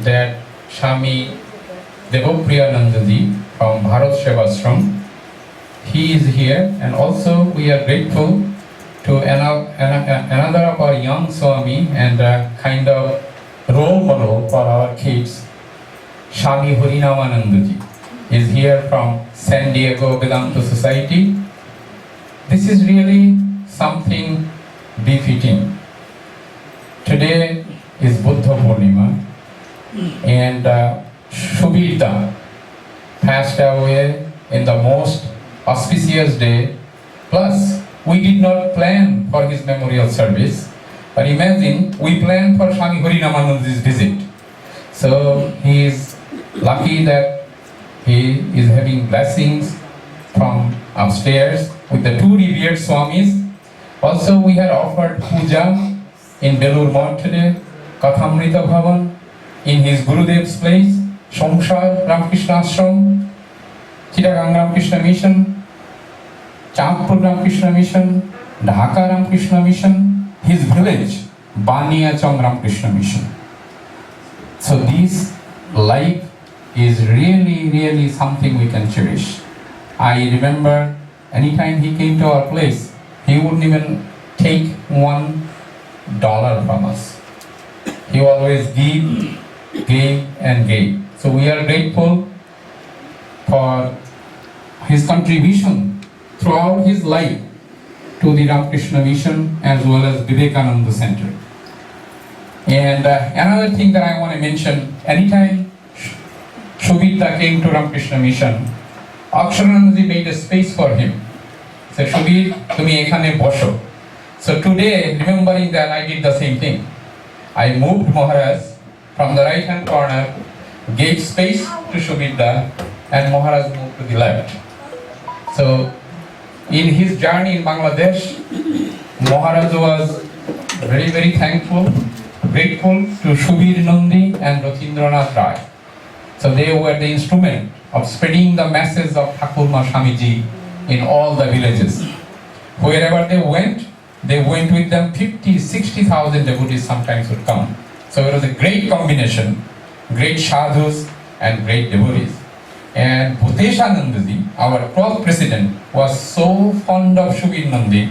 that Swami Devapriyanandaji from Bharat Sevashram, he is here, and also we are grateful to another of our young Swami and a kind of role model for our kids, Swami Harinamanandaji is here from San Diego Vedanta Society. This is really something befitting. Today is Buddha Purnima, and Subir passed away in the most auspicious day. Plus, we did not plan for his memorial service, but imagine we planned for Swami Harinamanandaji's visit. So he is lucky that he is having blessings from upstairs with the two revered Swamis. Also, we had offered puja in Belur Mount today, Kathamrita Bhavan, in his Gurudev's place, Somsar Ramakrishna Ashram, Chittagong Ramakrishna Mission, Chandpur Ramakrishna Mission, Dhaka Ramakrishna Mission, his village, Baniachong Ramakrishna Mission. So this life is really something we can cherish. I remember anytime he came to our place, he wouldn't even take $1 from us. He always gave and gave. So we are grateful for his contribution throughout his life to the Ramakrishna Mission as well as Vivekananda Center. And another thing that I want to mention, anytime Subir came to Ramakrishna Mission, Aksharanandaji made a space for him. So Subir, tumi ekhane bosho. So today, remembering that, I did the same thing. I moved Maharaj from the right hand corner, gave space to Subir, and Maharaj moved to the left. So in his journey in Bangladesh, Maharaj was very, very thankful, grateful to Subir Nandi and Rathindranath Rai. So they were the instrument of spreading the message of Thakurma Swamiji in all the villages. Wherever they went with them 50,000-60,000 devotees sometimes would come. So it was a great combination, great sadhus and great devotees. And Bhuteshanandaji, our 12th president, was so fond of Subir Nandi,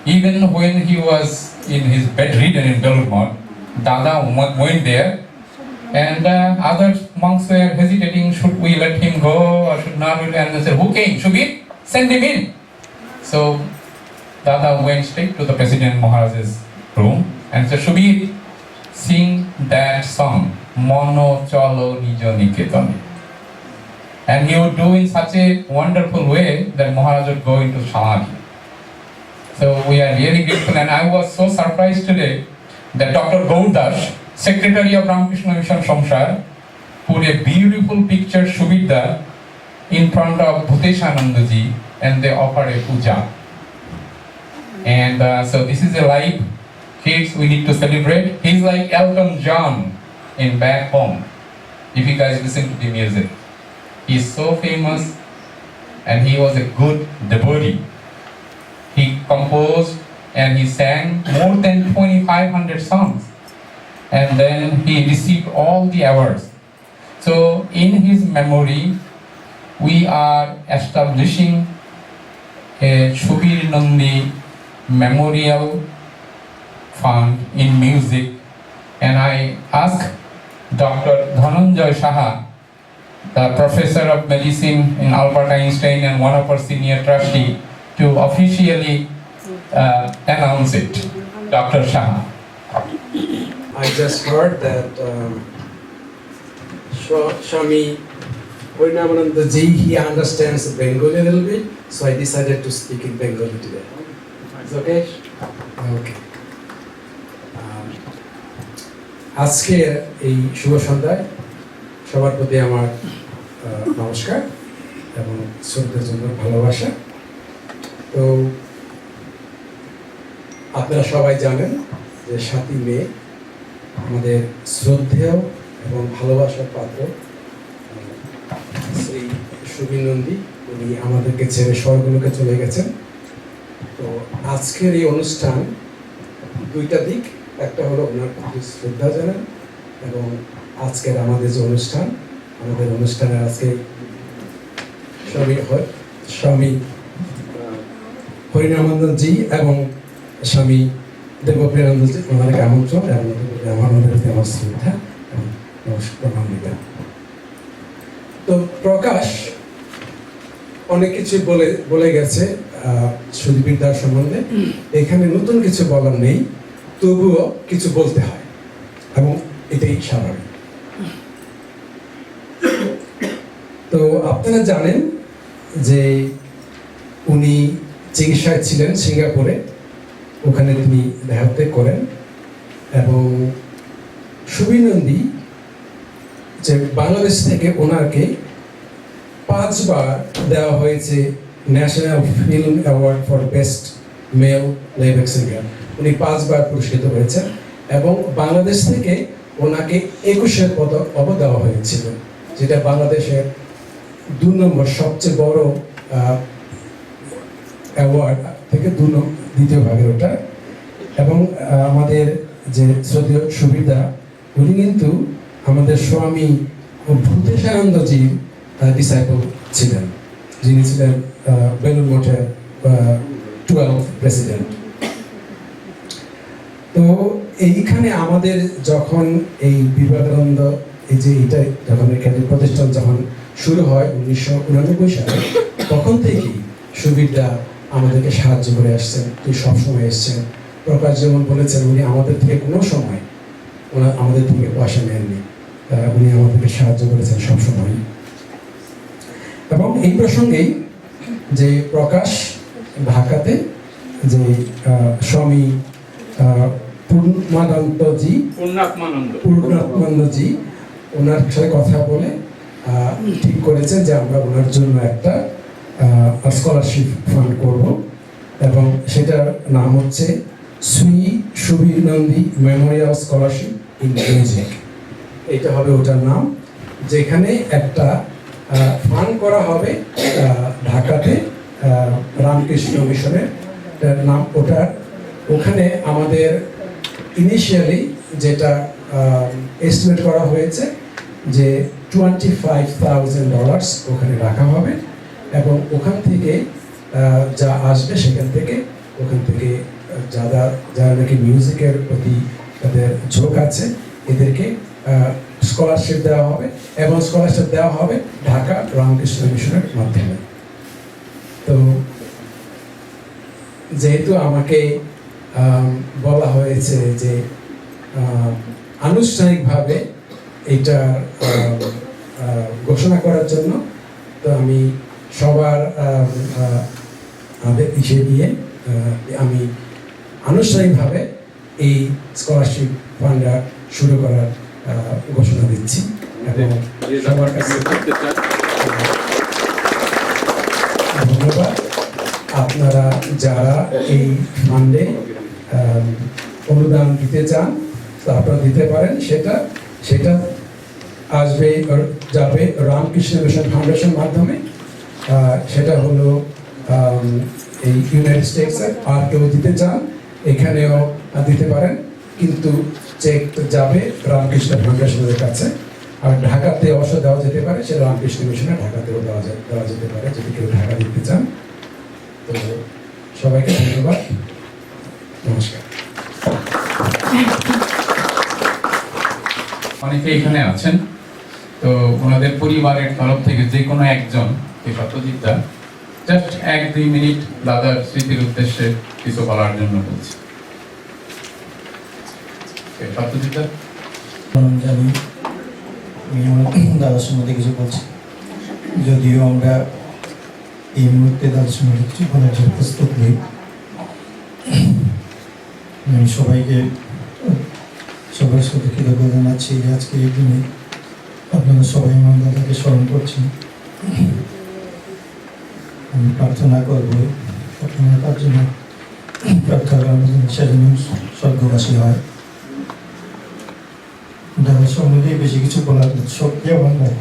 even when he was in his bedridden in Belur, Dada went there, and other monks were hesitating, should we let him go or should not? And they said, who came? Subir? Send him in. So Dada went straight to the President Maharaj's room and said, Subir, sing that song, Mono Chalo Nijo Niketane. And he would do in such a wonderful way that Maharaj would go into Samadhi. So we are really grateful, and I was so surprised today that Dr. Gauradas, Secretary of Ramakrishna Mission Samsar, put a beautiful picture Subir in front of Bhuteshanandaji, and they offered a puja. And so this is a life, kids, we need to celebrate. He's like Elton John in back home, if you guys listen to the music. He's so famous, and he was a good devotee. He composed and he sang more than 2,500 songs, and then he received all the awards. So in his memory, we are establishing a Subir Nandi Memorial Fund in music, and I asked Dr. Dhananjay Saha, the professor of medicine in Albert Einstein and one of our senior trustees, to officially announce it. Dr. Saha. I just heard that Swami Harinamanandaji, he understands Bengali a little bit, so I decided to speak in Bengali today. It's okay? Okay. আজকের এই শুভ সন্ধ্যায় সবার প্রতি আমার নমস্কার এবং শ্রদ্ধার জন্য ভালোবাসা। তো আপনারা সবাই জানেন যে 7ই মে আমাদের শ্রদ্ধেয় এবং ভালোবাসার পাত্র শ্রী সুবীর নন্দী, উনি আমাদেরকে ছেড়ে স্বর্গলোকে চলে গেছেন। তো আজকের এই অনুষ্ঠান দুইটা দিক, একটা হলো ওনার প্রতি শ্রদ্ধা জানান, এবং আজকের আমাদের যে অনুষ্ঠান, আমাদের অনুষ্ঠানে আজকে স্বামী হরিনামানন্দজি এবং স্বামী দেবপ্রিয়ানন্দজি, ওনাদেরকে আমন্ত্রণ এবং আমাদের প্রতি আমার শ্রদ্ধা এবং প্রণাম নিবেন। তো প্রকাশ অনেক কিছু বলে গেছে সুদীপের দার সম্বন্ধে, এখানে নতুন কিছু বলার নেই, তবুও কিছু বলতে হয় এবং এটাই স্বাভাবিক। তো আপনারা জানেন যে উনি চিকিৎসায় ছিলেন সিঙ্গাপুরে, ওখানে তিনি দেহাত্যাগ করেন, এবং সুবীর নন্দী যে বাংলাদেশ থেকে ওনাকে 5 বার দেওয়া হয়েছে national film award for best mail playback singer. উনি 5 বার পুরস্কৃত হয়েছেন, এবং বাংলাদেশ থেকে ওনাকে 21 পদক দেওয়া হয়েছিল, যেটা বাংলাদেশের 2 নম্বর সবচেয়ে বড় অ্যাওয়ার্ড থেকে দ্বিতীয় ভাগের ওটা। এবং আমাদের যে শ্রদ্ধেয় সুবিধা, উনি কিন্তু আমাদের স্বামী ভূতেশানন্দজির ডিসাইপল ছিলেন। যিনি ছিলেন বেলুড় মঠের 12th প্রেসিডেন্ট। তো এইখানে আমাদের যখন এই বিবেকানন্দ এই যে এটা যখন এখানে প্রতিষ্ঠান যখন শুরু হয় 1999 সালে, তখন থেকেই সুবিরদা আমাদেরকে সাহায্য করে আসছেন, তুই সবসময় এসছেন। প্রকাশ যেমন বলেছেন, উনি আমাদের থেকে কোনো সময় আমাদের থেকে পয়সা নেননি, উনি আমাদেরকে সাহায্য করেছেন সবসময়। এবং এই প্রসঙ্গেই যে প্রকাশ ঢাকাতে যে স্বামী পূর্ণাত্মানন্দজি ওনার সাথে কথা বলে ঠিক করেছে যে আমরা ওনার জন্য একটা স্কলারশিপ ফান্ড করব, এবং সেটার নাম হচ্ছে Shri Subir Nandi Memorial scholarship in music. এটা হবে ওটার নাম, যেখানে একটা ফান্ড করা হবে ঢাকাতে রামকৃষ্ণ মিশনের নাম। ওখানে আমাদের ইনিশিয়ালি যেটা এস্টিমেট করা হয়েছে যে $25,000 ওখানে রাখা হবে, এবং ওখান থেকে যা আসবে সেখান থেকে যারা নাকি মিউজিকের প্রতি তাদের ঝোঁক আছে এদেরকে স্কলারশিপ দেওয়া হবে, এবং স্কলারশিপ দেওয়া হবে ঢাকা রামকৃষ্ণ মিশনের মাধ্যমে। তো যেহেতু আমাকে বলা হয়েছে যে আনুষ্ঠানিকভাবে এটা ঘোষণা করার জন্য, তো আমি সবার ইসে দিয়ে আমি আনুষ্ঠানিকভাবে এই স্কলারশিপ ফান্ড শুরু করার ঘোষণা দিচ্ছি, এবং সবার কাছে ধন্যবাদ। আপনারা যারা এই ফান্ডে অনুদান দিতে চান তো আপনারা দিতে পারেন, সেটা আসবে যাবে রামকৃষ্ণ মিশন ফাউন্ডেশন মাধ্যমে। সেটা হলো এই ইউনাইটেড স্টেটসে, আর কেউ দিতে চান এখানেও দিতে পারেন, কিন্তু চেক যাবে রামকৃষ্ণ ফাউন্ডেশনের কাছে। আর ঢাকাতে অবশ্য দেওয়া যেতে পারে, সেটা রামকৃষ্ণ মিশনে ঢাকাতেও দেওয়া যেতে পারে যদি কেউ ঢাকা দিতে চান। তো সবাইকে ধন্যবাদ, নমস্কার। অনেকে এখানে আছেন, তো ওনাদের পরিবারের তরফ থেকে যে কোনো একজন এই সত্যজিৎদা জাস্ট 1-2 মিনিট দাদার স্মৃতির উদ্দেশ্যে কিছু বলার জন্য বলছি। সত্যজিৎদা, জানি আমি আমার দাদার সম্বন্ধে কিছু বলছি, যদিও আমরা এই মুহূর্তে দাদার সম্বন্ধে কিছু বলার জন্য প্রস্তুত নেই। আমি সবাইকে সবার সাথে কৃতজ্ঞতা জানাচ্ছি যে আজকে এই দিনে আপনারা সবাই আমার দাদাকে স্মরণ করছেন। আমি প্রার্থনা করব আপনারা তার জন্য প্রার্থনা সে যেন স্বর্গবাসী হয়। দাদার সম্বন্ধে বেশি কিছু বলার শক্তি আমার নাই।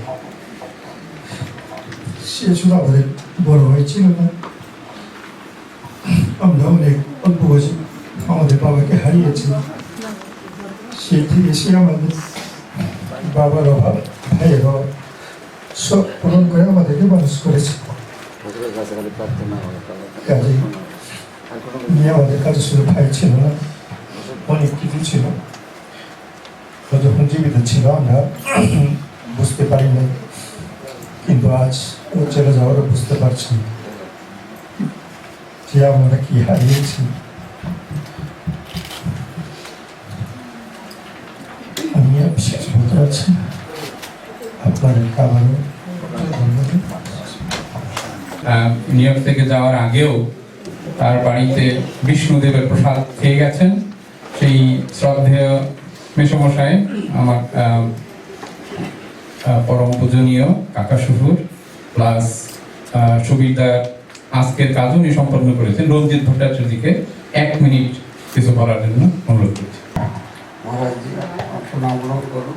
সে শুধু আমাদের বড় হয়েছিল না, আমরা অনেক অল্প বয়সে আমাদের বাবাকে হারিয়েছি। সেই থেকে সে আমাদের বাবার অভাব, ভাইয়ের অভাব সব পূরণ করে আমাদেরকে মানুষ করেছে। কাজে নিয়ে আমাদের কাছে শুধু ভাই ছিল না, অনেক কিছু ছিল। যখন জীবিত ছিল আমরা বুঝতে পারি না, কিন্তু আজ ও চলে যাওয়ারও বুঝতে পারছি যে আমরা কি হারিয়েছি। আমি শেষ বলতে পারছি আপনাদের খাবারও নিউ ইয়র্ক থেকে যাওয়ার আগেও তার বাড়িতে বিষ্ণুদেবের প্রসাদ খেয়ে গেছেন। সেই শ্রদ্ধেয় মেসমশাই আমার পরম পূজনীয় কাকা শ্বশুর প্লাস সুবিরদার আজকের কাজও উনি সম্পন্ন করেছেন। রঞ্জিত ভট্টাচার্যকে 1 মিনিট কিছু বলার জন্য অনুরোধ করছি। মহারাজজি, প্রণাম গ্রহণ করুন।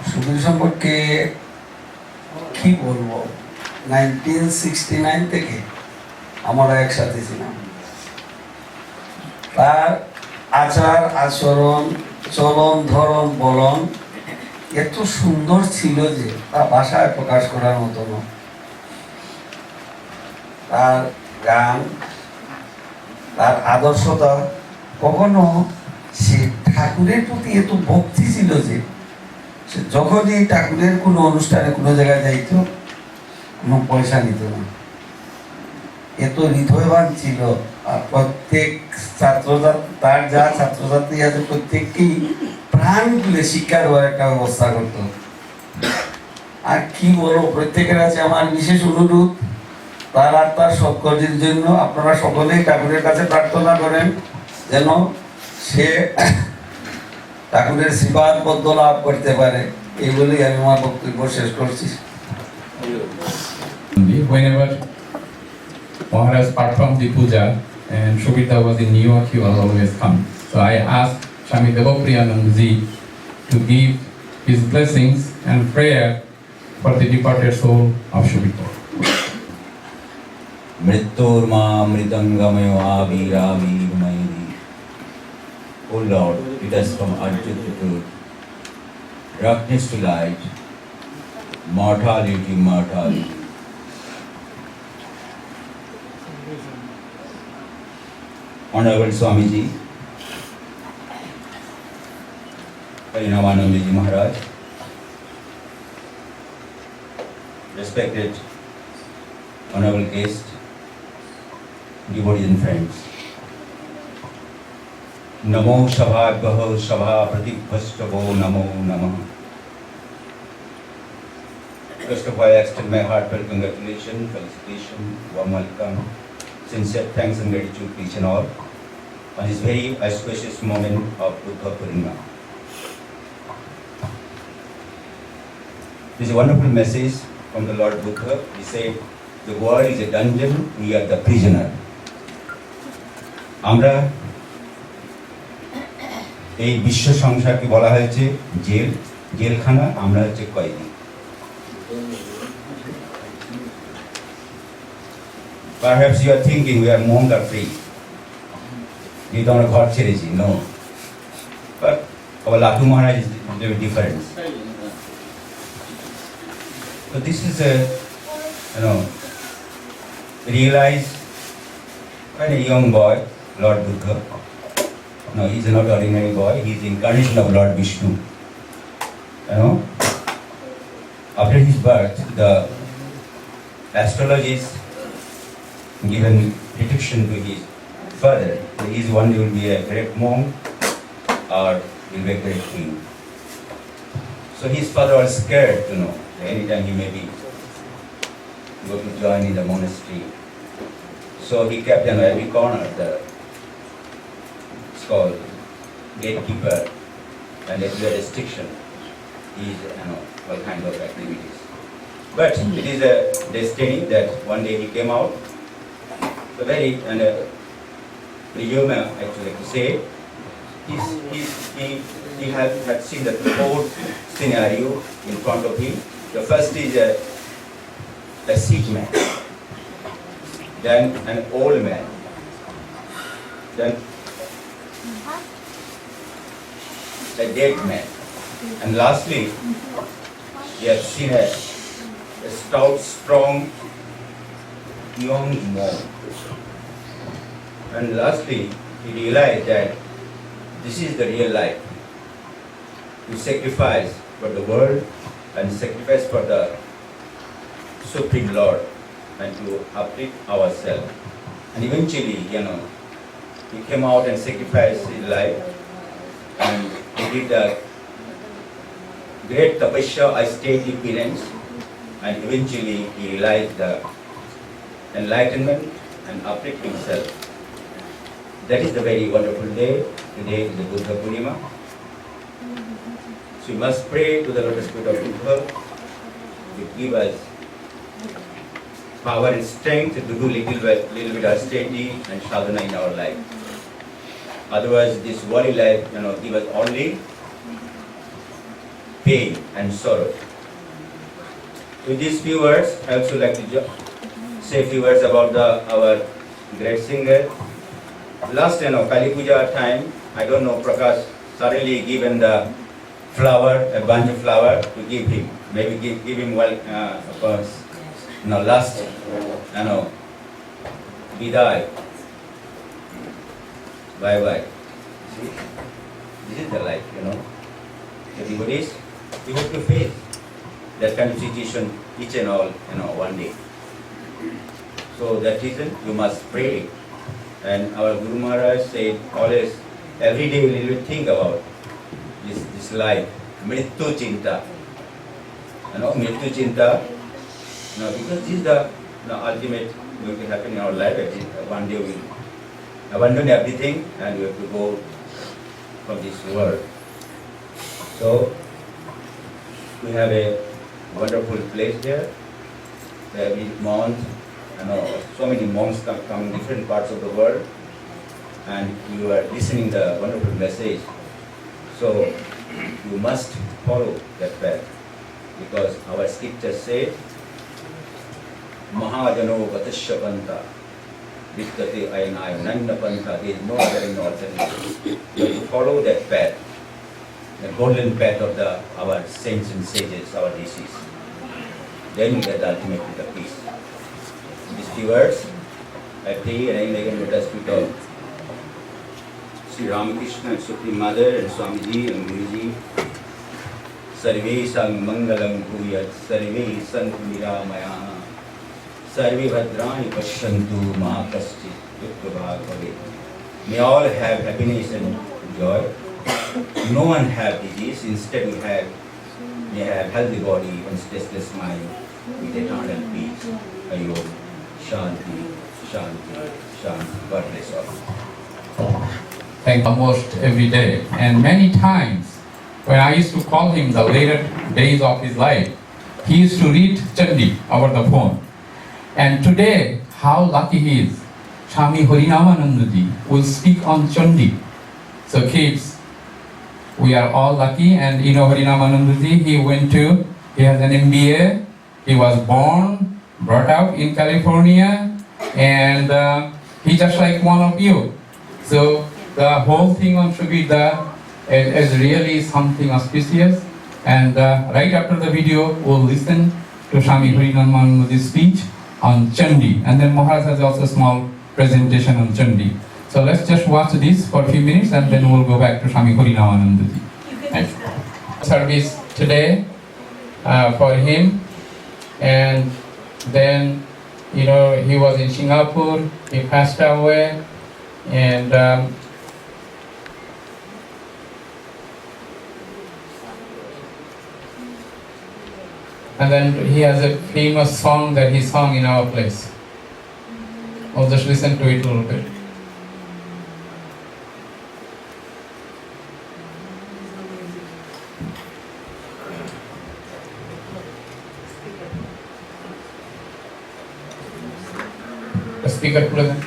সুবীর সম্পর্কে কি বলবো, 1969 থেকে আমরা একসাথে ছিলাম। তার আচার আচরণ, চলন ধরন বলন এত সুন্দর ছিল যে তা ভাষায় প্রকাশ করার মতো নয়। তার গান, তার আদর্শতা, কখনো সে ঠাকুরের প্রতি এত ভক্তি ছিল যে সে যখনই ঠাকুরের কোনো অনুষ্ঠানে কোনো জায়গায় যাইত কোনো পয়সা নিত না, এত হৃদয়বান ছিল। আর প্রত্যেক তার যা ছাত্রছাত্রী আছে প্রত্যেককেই প্রাণ খুলে শিক্ষা দেওয়ার একটা ব্যবস্থা করতো। আর কি বলবো, প্রত্যেকের আছে আমার বিশেষ অনুরোধ, তার আত্মার সৎকার্যের জন্য আপনারা সকলেই ঠাকুরের কাছে প্রার্থনা করেন যেন সে ঠাকুরের শ্রীপাদ পদ্ম লাভ করতে পারে। এই বলেই আমি আমার বক্তব্য শেষ করছি। Whenever Maharaj performed the puja and Subir was in New York, he will always come. So I asked Swami Devapriyanandaji to give his blessings and prayer for the departed soul of Subir. Mritturma mritangamaya aviravirmayadi. O Lord, lead us from until to truth, darkness to light, mortality to immortality. Honorable Swamiji, Harinamanandaji Maharaj, respected honorable guest, devotees and friends. Namo Shabhabhyaho Shabha Pratibhastavo Namo Namah. First of all, I extend my heartfelt congratulations, felicitation, warm welcome, sincere thanks and gratitude to each and all on this very auspicious moment of Buddha Purnima. This is a wonderful message from the Lord Buddha. He said, the world is a dungeon, we are the prisoner. আমরা এই বিশ্ব সংসারকে বলা হয়েছে jail, জেলখানা, আমরা হচ্ছে কয়েদি। Perhaps you are thinking we are monk or free. যেহেতু আমরা ঘর ছেড়েছি, no. But our Latu Maharaj is a little different. So this is a, realize when a young boy, Lord Buddha, no, he is not ordinary boy, he is the incarnation of Lord Vishnu. After his birth, the astrologist given prediction to his father that he is one day will be a great monk or will be a great king. So his father was scared to know that anytime he may be go to join in the monastery. So he kept in every corner it's called gatekeeper, and there is a restriction. Is all kind of activities. But it is a destiny that one day he came out. So very resume actually to say he had seen the fourth scenario in front of him. The first is a sick man, then an old man, then a dead man, and lastly he had seen a stout, strong, young monk. And lastly, he realized that this is the real life. To sacrifice for the world and sacrifice for the Supreme Lord and to uplift ourselves. And eventually, he came out and sacrificed his life, and he did a great tapasya, austere penance, and eventually he realized the enlightenment and uplift himself. That is the very wonderful day. Today is the Buddha Purnima. So we must pray to the lotus feet of Buddha to give us power and strength to do little bit austerity and sadhana in our life. Otherwise, this worldly life, give us only pain and sorrow. With these few words, I also like to say a few words about our great singer. Last, Kali Puja time, I don't know, Prakash suddenly given the flower, a bunch of flower to give him. Maybe give him last, Vidai. Bye bye. See? This is the life, The devotees, you have to face that kind of situation each and all, one day. So that reason you must pray. And our Guru Maharaj said always, every day we will think about this life. Mrityu Chinta. Mrityu Chinta. Because this is the ultimate going to happen in our life. One day we will abandon everything and we have to go from this world. So we have a wonderful place there. There is monks, so many monks come from different parts of the world, and you are listening the wonderful message. So you must follow that path, because our scriptures say, Mahajano Gatasya Panta, Vidyate Ayanaya Nanda Panta, there is no other alternative. You have to follow that path, the golden path of our saints and sages, our rishis. Then you get ultimately the peace. These few words, I pray and I can let us speak of Sri Ramakrishna and Supreme Mother and Swamiji and Guruji. Sarve sang mangalam bhuyat, sarve santu niramaya, sarve bhadrani pashyantu ma kaschit dukkha bhave. May all have happiness and joy. No one have disease. Instead, may have healthy body and stressless mind with eternal peace. Ayom, Shanti, Shanti, Shanti. God bless all. Thank almost every day. And many times, when I used to call him the later days of his life, he used to read Chandi over the phone. And today, how lucky he is. Swami Harinamanandaji will speak on Chandi. So kids, we are all lucky. And Harinamanandaji, he has an MBA, he was born, brought up in California, and he's just like one of you. So the whole thing on Subir is really something auspicious. And right after the video, we'll listen to Swami Harinamanandaji's speech on Chandi. And then Maharaj has also a small presentation on Chandi. So let's just watch this for a few minutes and then we'll go back to Swami Harinamanandaji. Service today for him, and then he was in Singapore, he passed away, and then he has a famous song that he sung in our place. I'll just listen to it a little bit. The speaker present.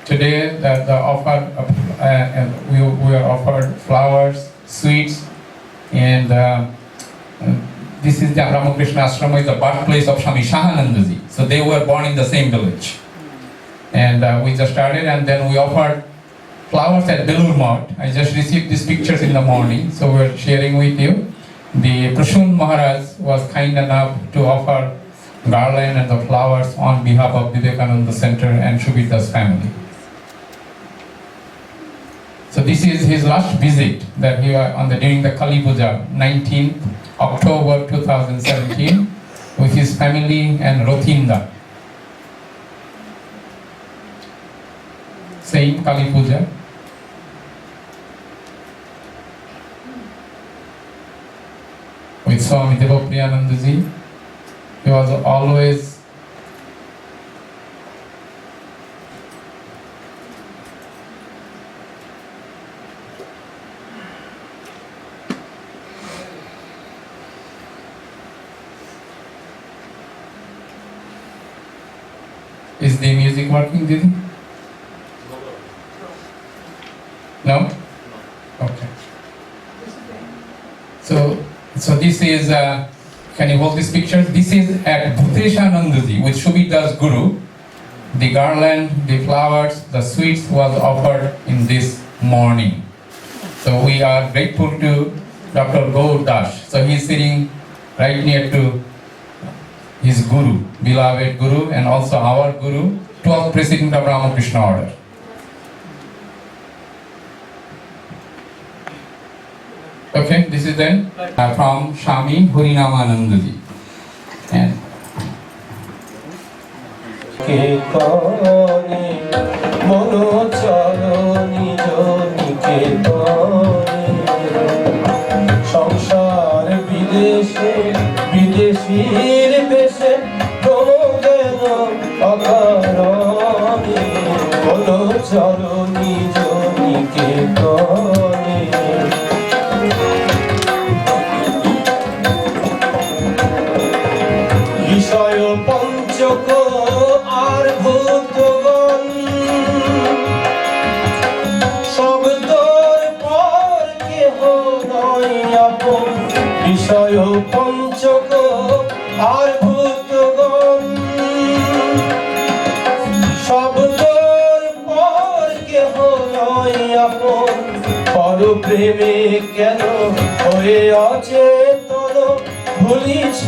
Today, the offer, we are offered flowers, sweets, and this is the Ramakrishna Ashrama, is the birthplace of Swami Shahanandaji. So they were born in the same village. And we just started, and then we offered flowers at Belur Mart. I just received these pictures in the morning, so we're sharing with you. The Prashun Maharaj was kind enough to offer garland and the flowers on behalf of Vivekananda Center and Shubita's family. So this is his last visit that he was during the Kali Puja, 19th October 2017, with his family and Rothinda. Same Kali Puja. With Swami Devapriyanandaji. He was always Is the music working, Didi? No? Okay. So this is, can you hold this picture? This is at Bhuteshanandaji with Shubita's Guru. The garland, the flowers, the sweets was offered in this morning. So we are grateful to Dr. Gaur Das. So he's sitting right near to his Guru, beloved Guru, and also our Guru, 12th President of Ramakrishna Order. Okay, this is then from Swami Harinamanandaji. And সংসার বিদেশে বিদেশির দেশে প্রমোদেন অকারণে বলো চলো নিজ নিকেতনে বিষয় পঞ্চক আর ভূতগণ শব্দর পর কেহ নয় আপন বিষয় পঞ্চক আর ভূতগণ শব্দর পর কেহ নয় আপন পর প্রেমে কেন হয়ে অচেতন ভুলিছ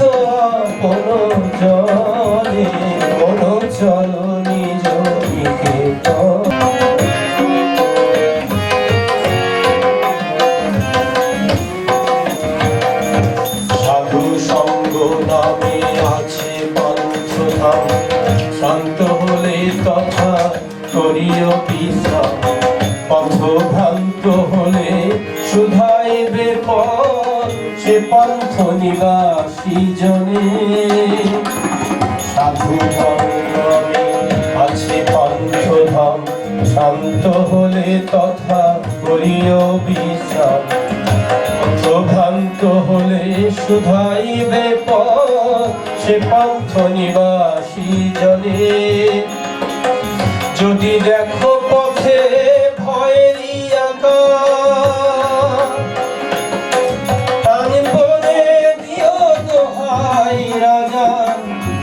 আপন জনে মন চলো নিজ নিকেতন সাধু সঙ্গ নামে আছে পঞ্চধাম শান্ত হলে তথা করিও বিশ্রাম পথভ্রান্ত হলে শুধাইবে পথ সে পন্থ নিবাসী জনে সাধু নামে আছে পঞ্চধাম শান্ত হলে তথা করিও বিশ্রাম ভ্রান্ত হলে শুধাইবে পথ সে পন্থ নিবাসী জনে যদি দেখো পথে ভয়েরই আকার প্রাণপণে দিও দোহাই রাজা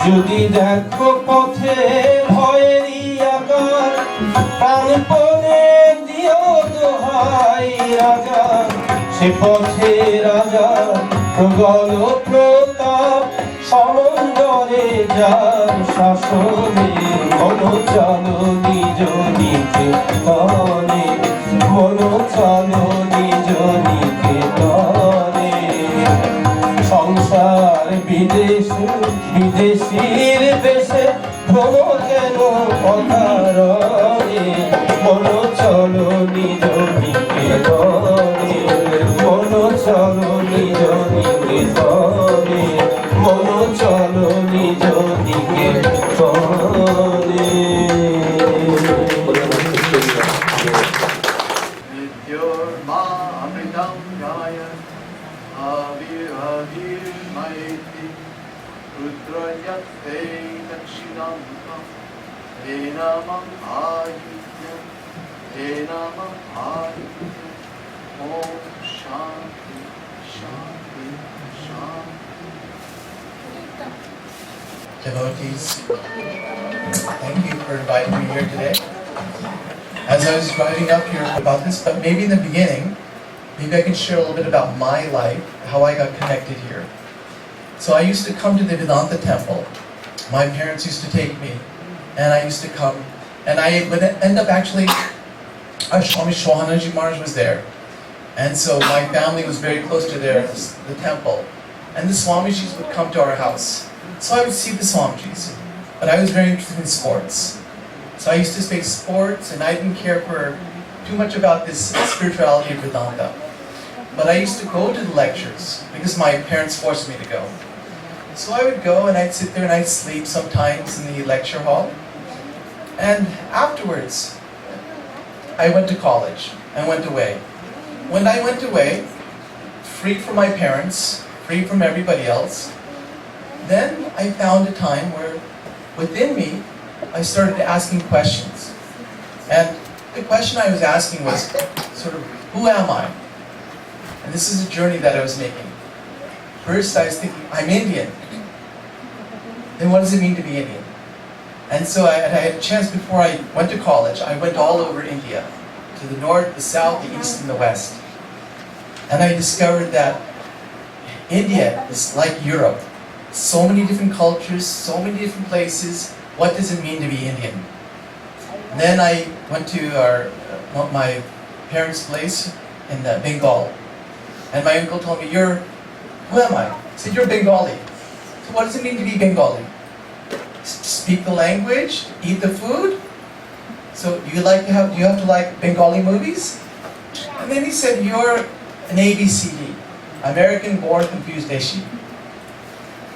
যদি দেখো পথে ভয়েরই আকার প্রাণপণে দিও দোহাই রাজা সে পথে রাজা প্রবল প্রতাপ সমন্দরে যার শাসনে মন চলো নিজ নিকেতনে মন চলো নিজ নিকেতনে সংসার বিদেশে বিদেশির দেশে ভ্রম কেন অকারণে মন চলো নিজ নিকেতনে মন চলো নিজ নিকেতনে মন চলো নিজ নিকেতনে Nityurma amritam gaya avir avir maiti rudrayat te dakshinamka te namam ahityam te namam ahityam om shanti shanti shanti. Devotees, thank you for inviting me here today. As I was driving up here about this, but maybe in the beginning, maybe I can share a little bit about my life, how I got connected here. So I used to come to the Vedanta temple. My parents used to take me, and I used to come, and I would end up actually, Swami Maharaj was there. And so my family was very close to the temple. And the Swamijis would come to our house. So I would see the Swamijis, but I was very interested in sports. So I used to play sports, and I didn't care for too much about this spirituality of Vedanta. But I used to go to the lectures because my parents forced me to go. So I would go and I'd sit there and I'd sleep sometimes in the lecture hall. And afterwards, I went to college and went away. When I went away, free from my parents, free from everybody else, then I found a time where within me, I started asking questions. And the question I was asking was sort of, who am I? And this is a journey that I was making. First I was thinking, I'm Indian. Then what does it mean to be Indian? And so I had a chance before I went to college, I went all over India, to the north, the south, the east, and the west. And I discovered that India is like Europe. so many different cultures, so many different places. What does it mean to be Indian? And then I went to my parents' place in Bengal, and my uncle told me, who am I? I said, you're Bengali. So what does it mean to be Bengali? Speak the language, eat the food. So do you have to like Bengali movies? And then he said, you're an ABCD, American Born Confused Deshi.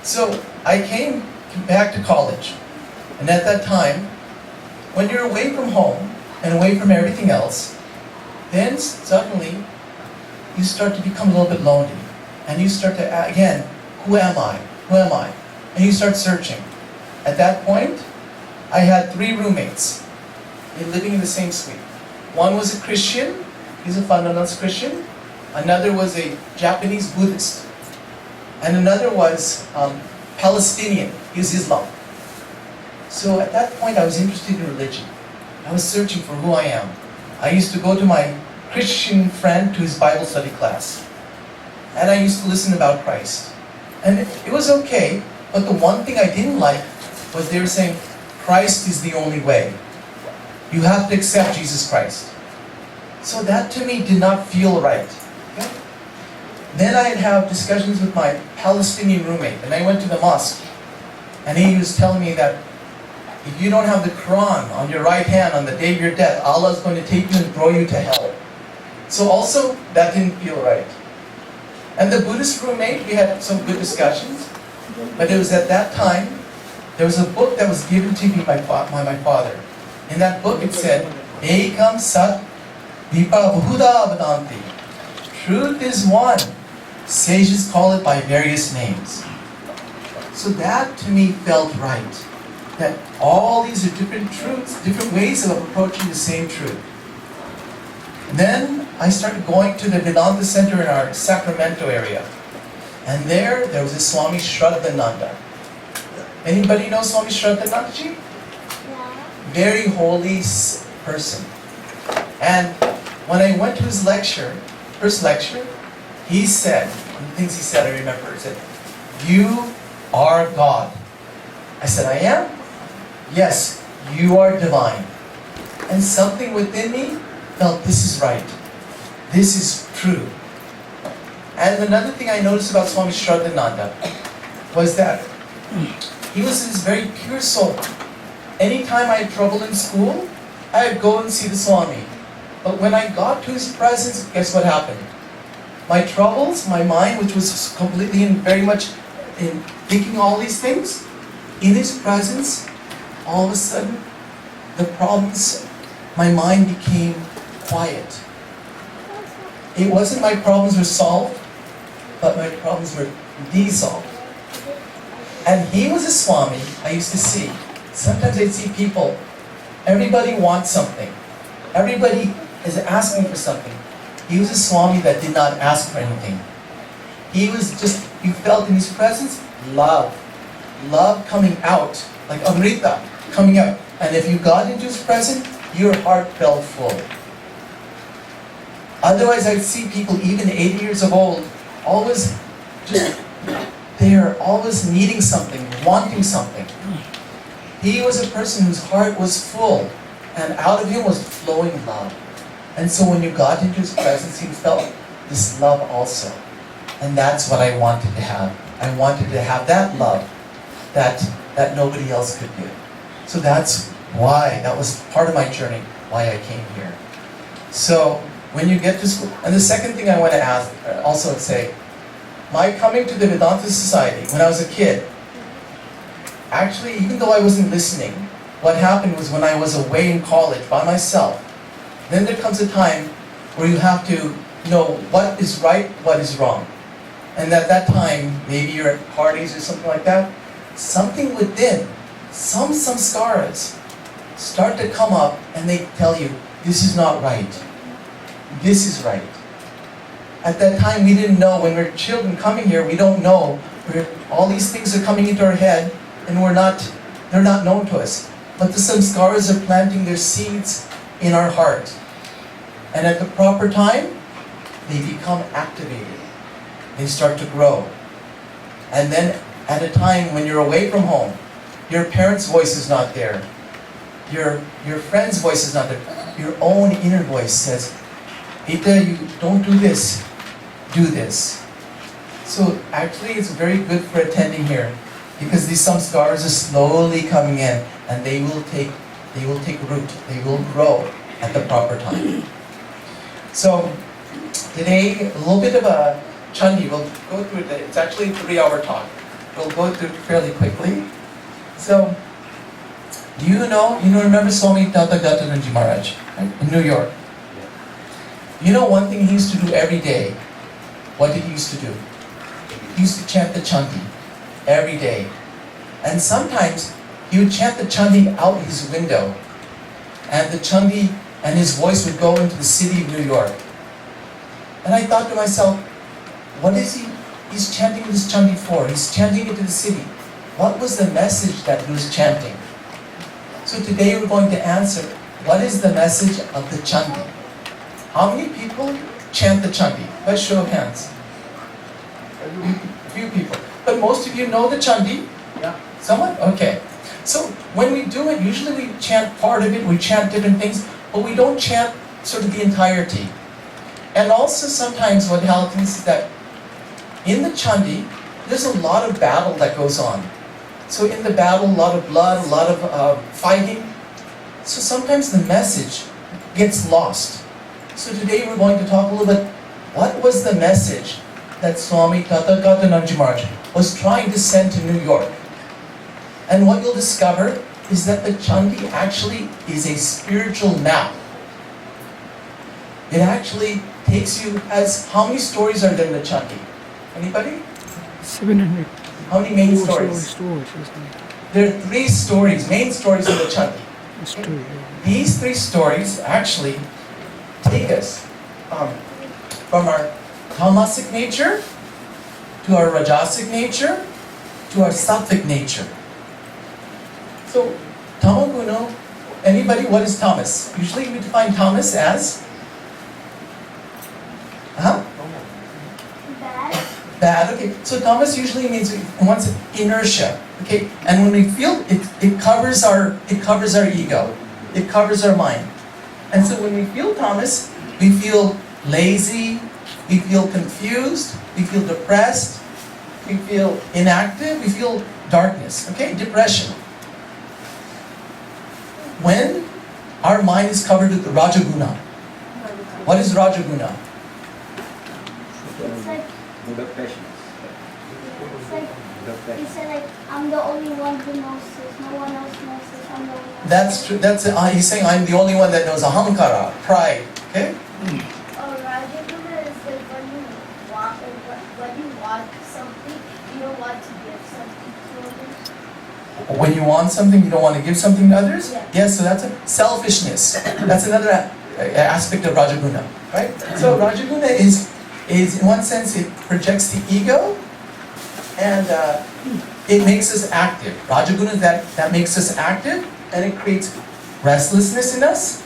So I came back to college, and at that time, when you're away from home and away from everything else, then suddenly you start to become a little bit lonely, and you start to, again, who am I? Who am I? And you start searching. At that point, I had 3 roommates living in the same suite. One was a Christian, he's a fundamentalist Christian. Another was a Japanese Buddhist. And another was Palestinian, he was Islam. So at that point I was interested in religion. I was searching for who I am. I used to go to my Christian friend to his Bible study class. And I used to listen about Christ. And it was okay, but the one thing I didn't like was they were saying, Christ is the only way. You have to accept Jesus Christ. So that to me did not feel right. Okay? Then I'd have discussions with my Palestinian roommate, and I went to the mosque, and he was telling me that if you don't have the Quran on your right hand on the day of your death, Allah is going to take you and throw you to hell. So also, that didn't feel right. And the Buddhist roommate, we had some good discussions, but it was at that time, there was a book that was given to me by my father. In that book it said, Ekam Sat Vipa Buddha Vedanti. Truth is one. Sages call it by various names. So that to me felt right. That all these are different truths, different ways of approaching the same truth. And then I started going to the Vedanta Center in our Sacramento area. And there was a Swami Shraddhananda. Anybody know Swami Shraddhanandaji? Very holy person. And when I went to his first lecture, he said, one of the things he said I remember, he said, you are God. I said, I am? Yes, you are divine. And something within me felt, this is right. This is true. And another thing I noticed about Swami Shraddhananda was that he was this very pure soul. Anytime I had trouble in school, I'd go and see the Swami. But when I got to his presence, guess what happened? My troubles, my mind, which was completely very much in thinking all these things, in his presence, all of a sudden, the problems, my mind became quiet. It wasn't my problems were solved, but my problems were dissolved. And he was a Swami I used to see. Sometimes I'd see people, everybody wants something. Everybody is asking for something. He was a Swami that did not ask for anything. He was just, you felt in his presence, love. Love coming out, like Amrita coming out. And if you got into his presence, your heart felt full. Otherwise, I'd see people, even 80 years of old, always just there, always needing something, wanting something. He was a person whose heart was full, and out of him was flowing love. And so when you got into his presence, you felt this love also. And that's what I wanted to have. I wanted to have that love that nobody else could give. So that's why, that was part of my journey, why I came here. So when you get to school, and the second thing I want to ask, also say, my coming to the Vedanta Society when I was a kid, actually, even though I wasn't listening, what happened was when I was away in college by myself, then there comes a time where you have to know what is right, what is wrong. And at that time, maybe you're at parties or something like that, something within, some samskaras start to come up and they tell you, this is not right. This is right. At that time, we didn't know. When we're children coming here, we don't know. All these things are coming into our head, and they're not known to us. But the samskaras are planting their seeds in our heart. And at the proper time, they become activated. They start to grow. And then at a time when you're away from home. Your parents' voice is not there. Your friend's voice is not there. Your own inner voice says, Ita, you don't do this, do this. So actually it's very good for attending here because these samskars are slowly coming in and they will take root, they will grow at the proper time. So today, a little bit of a chandi, we'll go through it. It's actually a 3-hour talk. We'll go through it fairly quickly. So, do you remember Swami Devapriyanandaji Maharaj, right? In New York? You know one thing he used to do every day? What did he used to do? He used to chant the chandi every day. And sometimes he would chant the chandi out his window. And the chandi and his voice would go into the city of New York. And I thought to myself, what is he's chanting this chandi for? He's chanting it to the city. What was the message that he was chanting? So today we're going to answer, what is the message of the chandi? How many people chant the chandi? Let's show of hands. A few people. But most of you know the chandi? Yeah. Someone? Okay. So when we do it, usually we chant part of it, we chant different things, but we don't chant sort of the entirety. And also sometimes what happens is that in the chandi, there's a lot of battle that goes on. So in the battle, a lot of blood, a lot of fighting. So sometimes the message gets lost. So today we're going to talk a little bit, what was the message that Swami Devapriyanandaji Maharaj was trying to send to New York? And what you'll discover is that the chandi actually is a spiritual map. It actually takes you as, how many stories are there in the chandi? Anybody? 700. How many main stories? There are 3 stories, main stories in the chandi. These 3 stories actually take us from our tamasic nature to our rajasic nature to our sattvic nature. So, tamaguna, anybody, what is tamas? Usually we define tamas as bad. Okay. So tamas usually means once inertia. Okay. And when we feel it covers our ego. It covers our mind. And so when we feel tamas, we feel lazy, we feel confused, we feel depressed, we feel inactive, we feel darkness. Okay? Depression. When our mind is covered with the Rajaguna. What is Rajaguna? It's like, he said like, I'm the only one who knows this, no one else knows this, I'm the only one. That's true. He's saying I'm the only one that knows ahankara, pride. Okay? Rajaguna is like when you want something, you don't want to give something to others. When you want something, you don't want to give something to others? Yeah. Yes, so that's a selfishness. That's another aspect of Rajaguna, right? So Rajaguna is in one sense, it projects the ego and it makes us active. Rajaguna, that makes us active and it creates restlessness in us,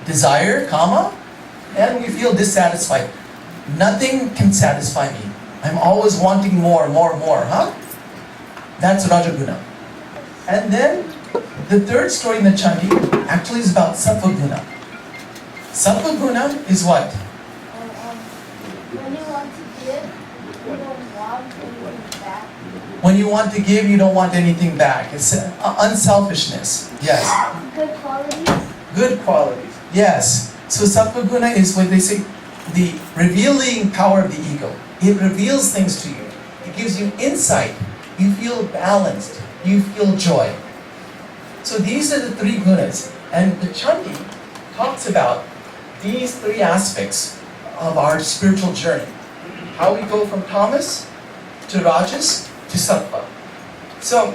desire, kama, and we feel dissatisfied. Nothing can satisfy me. I'm always wanting more, huh? That's Rajaguna. And then the third story in the chandi actually is about Sattva-guna. Sattva-guna is what? When you want to give, you don't want anything back. When you want to give, you don't want anything back. It's unselfishness. Yes. Good qualities. Good qualities. Yes. So Sattva-guna is what they say, the revealing power of the ego. It reveals things to you. It gives you insight. You feel balanced. You feel joy. So these are the 3 gunas. And the chandi talks about these 3 aspects of our spiritual journey. How we go from tamas to rajas to sattva. So,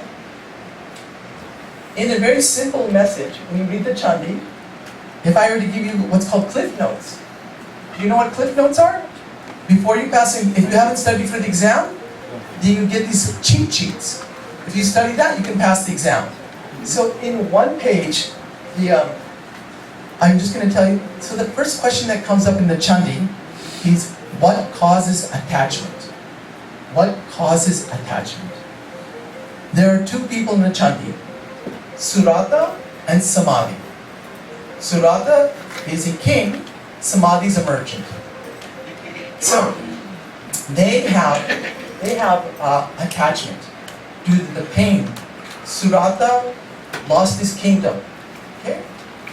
in a very simple message, when you read the chandi, if I were to give you what's called cliff notes, do you know what cliff notes are? Before you pass, if you haven't studied for the exam, then you get these cheat sheets. If you study that, you can pass the exam. So in one page, I'm just going to tell you, so the first question that comes up in the chandi is, what causes attachment? What causes attachment? There are two people in the Chandi, Surata and Samadhi. Surata is a king, Samadhi is a merchant. So they have attachment due to the pain. Surata lost his kingdom. Okay?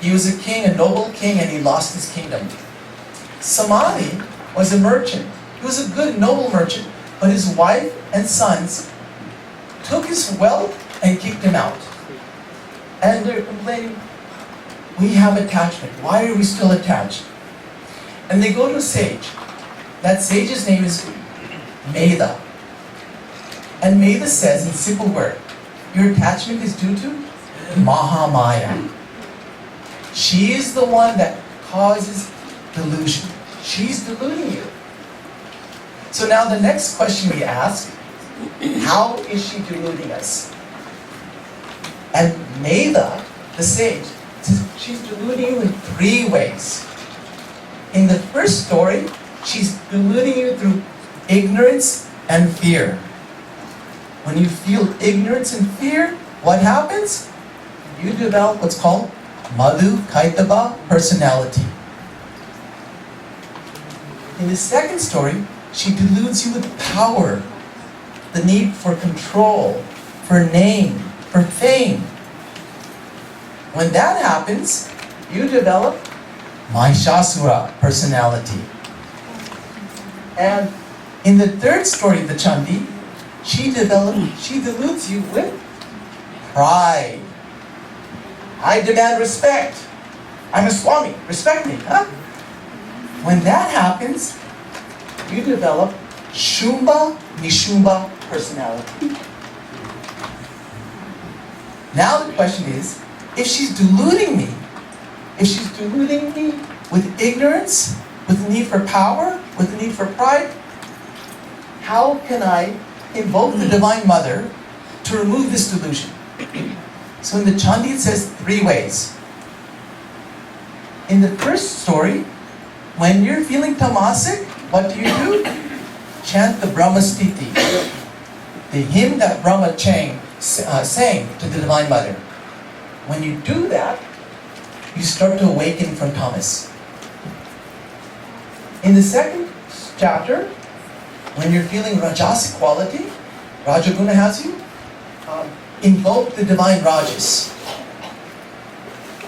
He was a king, a noble king, and he lost his kingdom. Samadhi was a merchant. He was a good, noble merchant, but his wife and sons took his wealth and kicked him out. And they're complaining, we have attachment. Why are we still attached? And they go to a sage. That sage's name is May19. And May19 says in simple word, your attachment is due to Mahamaya. She is the one that causes delusion. She's deluding you. So now the next question we ask, how is she deluding us? And May19, the sage, says she's deluding you in 3 ways. In the first story, she's deluding you through ignorance and fear. When you feel ignorance and fear, what happens? You develop what's called Madhu Kaitaba personality. In the second story, she deludes you with power, the need for control, for name, for fame. When that happens, you develop Mahishasura personality. And in the third story of the Chandi, she deludes you with pride. I demand respect. I'm a Swami, respect me, huh? When that happens, you develop Shumba Nishumba personality. Now the question is, if she's deluding me with ignorance, with the need for power, with the need for pride, how can I invoke the Divine Mother to remove this delusion? So in the Chandi it says 3 ways. In the first story, when you're feeling tamasic, what do? Chant the Brahmastiti, the hymn that Brahma sang to the Divine Mother. When you do that, you start to awaken from tamas. In the second chapter, when you're feeling rajasic quality, Rajaguna has you, invoke the divine rajas.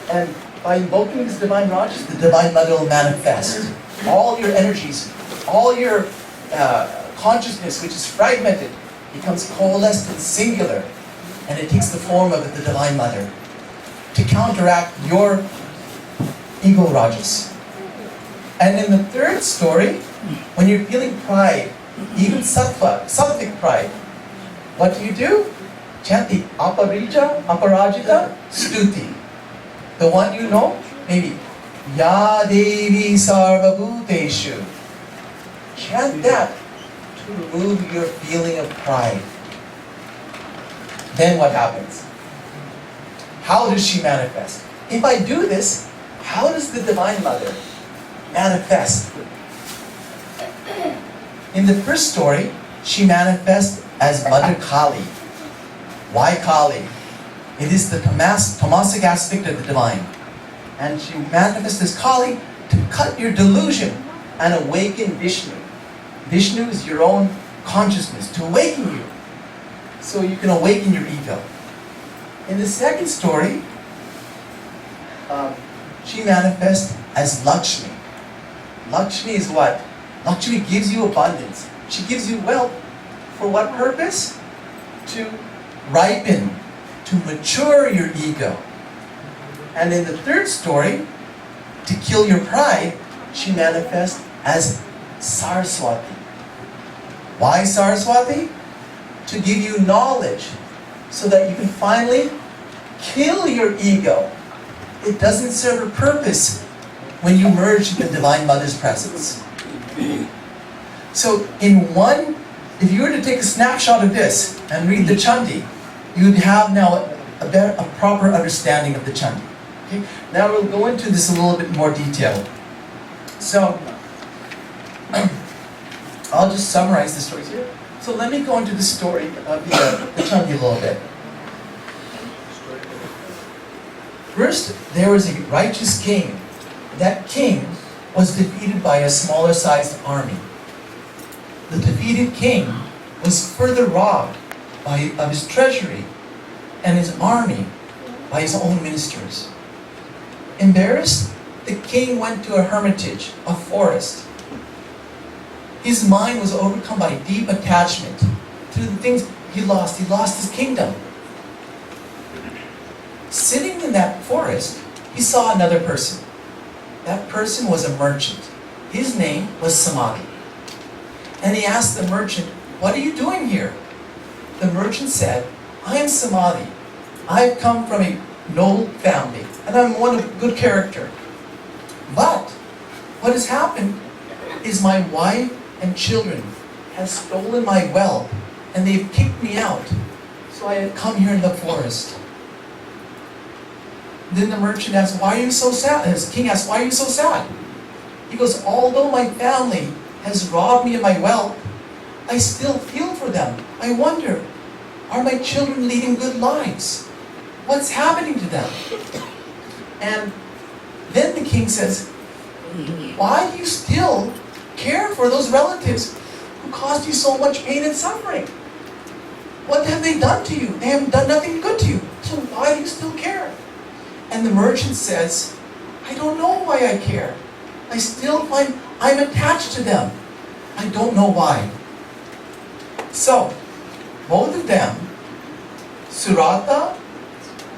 And by invoking this divine rajas, the Divine Mother will manifest. All your energies, all your consciousness, which is fragmented, becomes coalesced and singular, and it takes the form of the Divine Mother to counteract your ego rajas. And in the third story, when you're feeling pride, even sattvic pride, what do? Chant the Aparajita Stuti. The one you know, maybe Ya Devi Sarvabhuteshu. Chant that to remove your feeling of pride. Then what happens? How does she manifest? If I do this, how does the Divine Mother manifest? In the first story, she manifests as Mother Kali. Why Kali? It is the tamasic aspect of the divine. And she manifests as Kali to cut your delusion and awaken Vishnu. Vishnu is your own consciousness, to awaken you, so you can awaken your ego. In the second story, she manifests as Lakshmi. Lakshmi is what? Lakshmi gives you abundance. She gives you wealth. For what purpose? To ripen, to mature your ego. And in the third story, to kill your pride, she manifests as Saraswati. Why Saraswati? To give you knowledge, so that you can finally kill your ego. It doesn't serve a purpose when you merge in the Divine Mother's presence. So if you were to take a snapshot of this and read the Chandi, you'd have now a proper understanding of the Chandi. Okay? Now we'll go into this a little bit more detail. So, I'll just summarize the stories here. So let me go into the story of the Chandi a little bit. First, there was a righteous king. That king was defeated by a smaller sized army. The defeated king was further robbed of his treasury and his army by his own ministers. Embarrassed, the king went to a hermitage, a forest. His mind was overcome by deep attachment to the things he lost. He lost his kingdom. Sitting in that forest, he saw another person. That person was a merchant. His name was Samadhi. And he asked the merchant, "What are you doing here?" The merchant said, "I am Samadhi. I've come from a noble family, and I'm one of good character. But what has happened is my wife and children have stolen my wealth, and they've kicked me out. So I have come here in the forest." Then the merchant asked, "Why are you so sad?" And his king asked, "Why are you so sad?" He goes, "Although my family has robbed me of my wealth, I still feel for them. I wonder, are my children leading good lives? What's happening to them?" And then the king says, "Why do you still care for those relatives who caused you so much pain and suffering? What have they done to you? They haven't done nothing good to you. So why do you still care?" And the merchant says, "I don't know why I care. I still find I'm attached to them. I don't know why." So, both of them, Surata,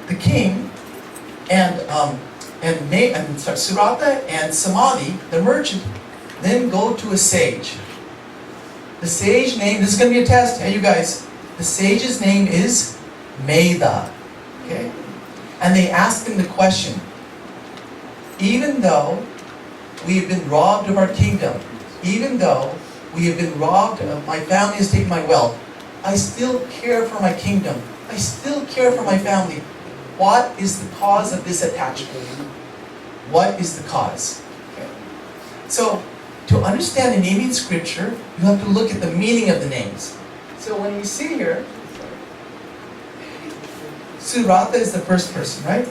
the king, and Surata and Samadhi, the merchant, then go to a sage. The sage name, this is going to be a test, hey you guys. The sage's name is May19. Okay? And they asked him the question, "Even though we have been robbed of our kingdom, even though we have been robbed of, my family has taken my wealth, I still care for my kingdom. I still care for my family. What is the cause of this attachment? What is the cause?" Okay. So, to understand an Indian scripture, you have to look at the meaning of the names. So when we see here, Surata is the first person, right?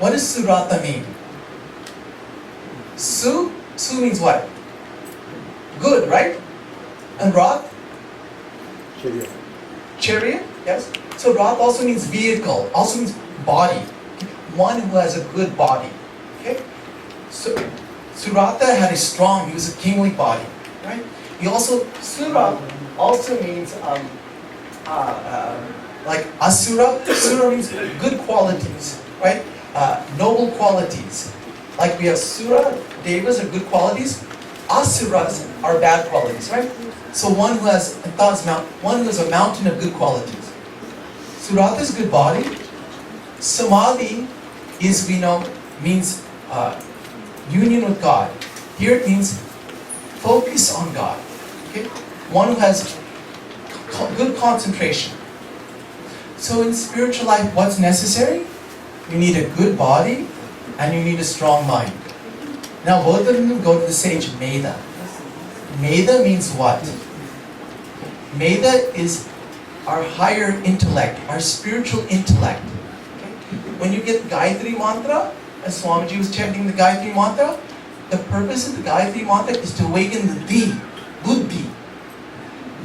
What does Surata mean? Su means what? Good, right? And Rat? Chariot, yes. So Rat also means vehicle, also means body. One who has a good body. Okay? So Surata had a strong, he was a kingly body, right? He also, Sura also means like Asura. Sura means good qualities, right? Noble qualities. Like we have Sura, Devas are good qualities. Asuras are bad qualities, right? So one who has a mountain of good qualities. Surata is good body. Samadhi is, we know, means union with God. Here it means focus on God. Okay? One who has good concentration. So in spiritual life, what's necessary? You need a good body and you need a strong mind. Now both of them go to the sage May19. May19 means what? May19 is our higher intellect, our spiritual intellect. Okay? When you get Gayatri mantra, as Swamiji was chanting the Gayatri mantra, the purpose of the Gayatri mantra is to awaken the buddhi.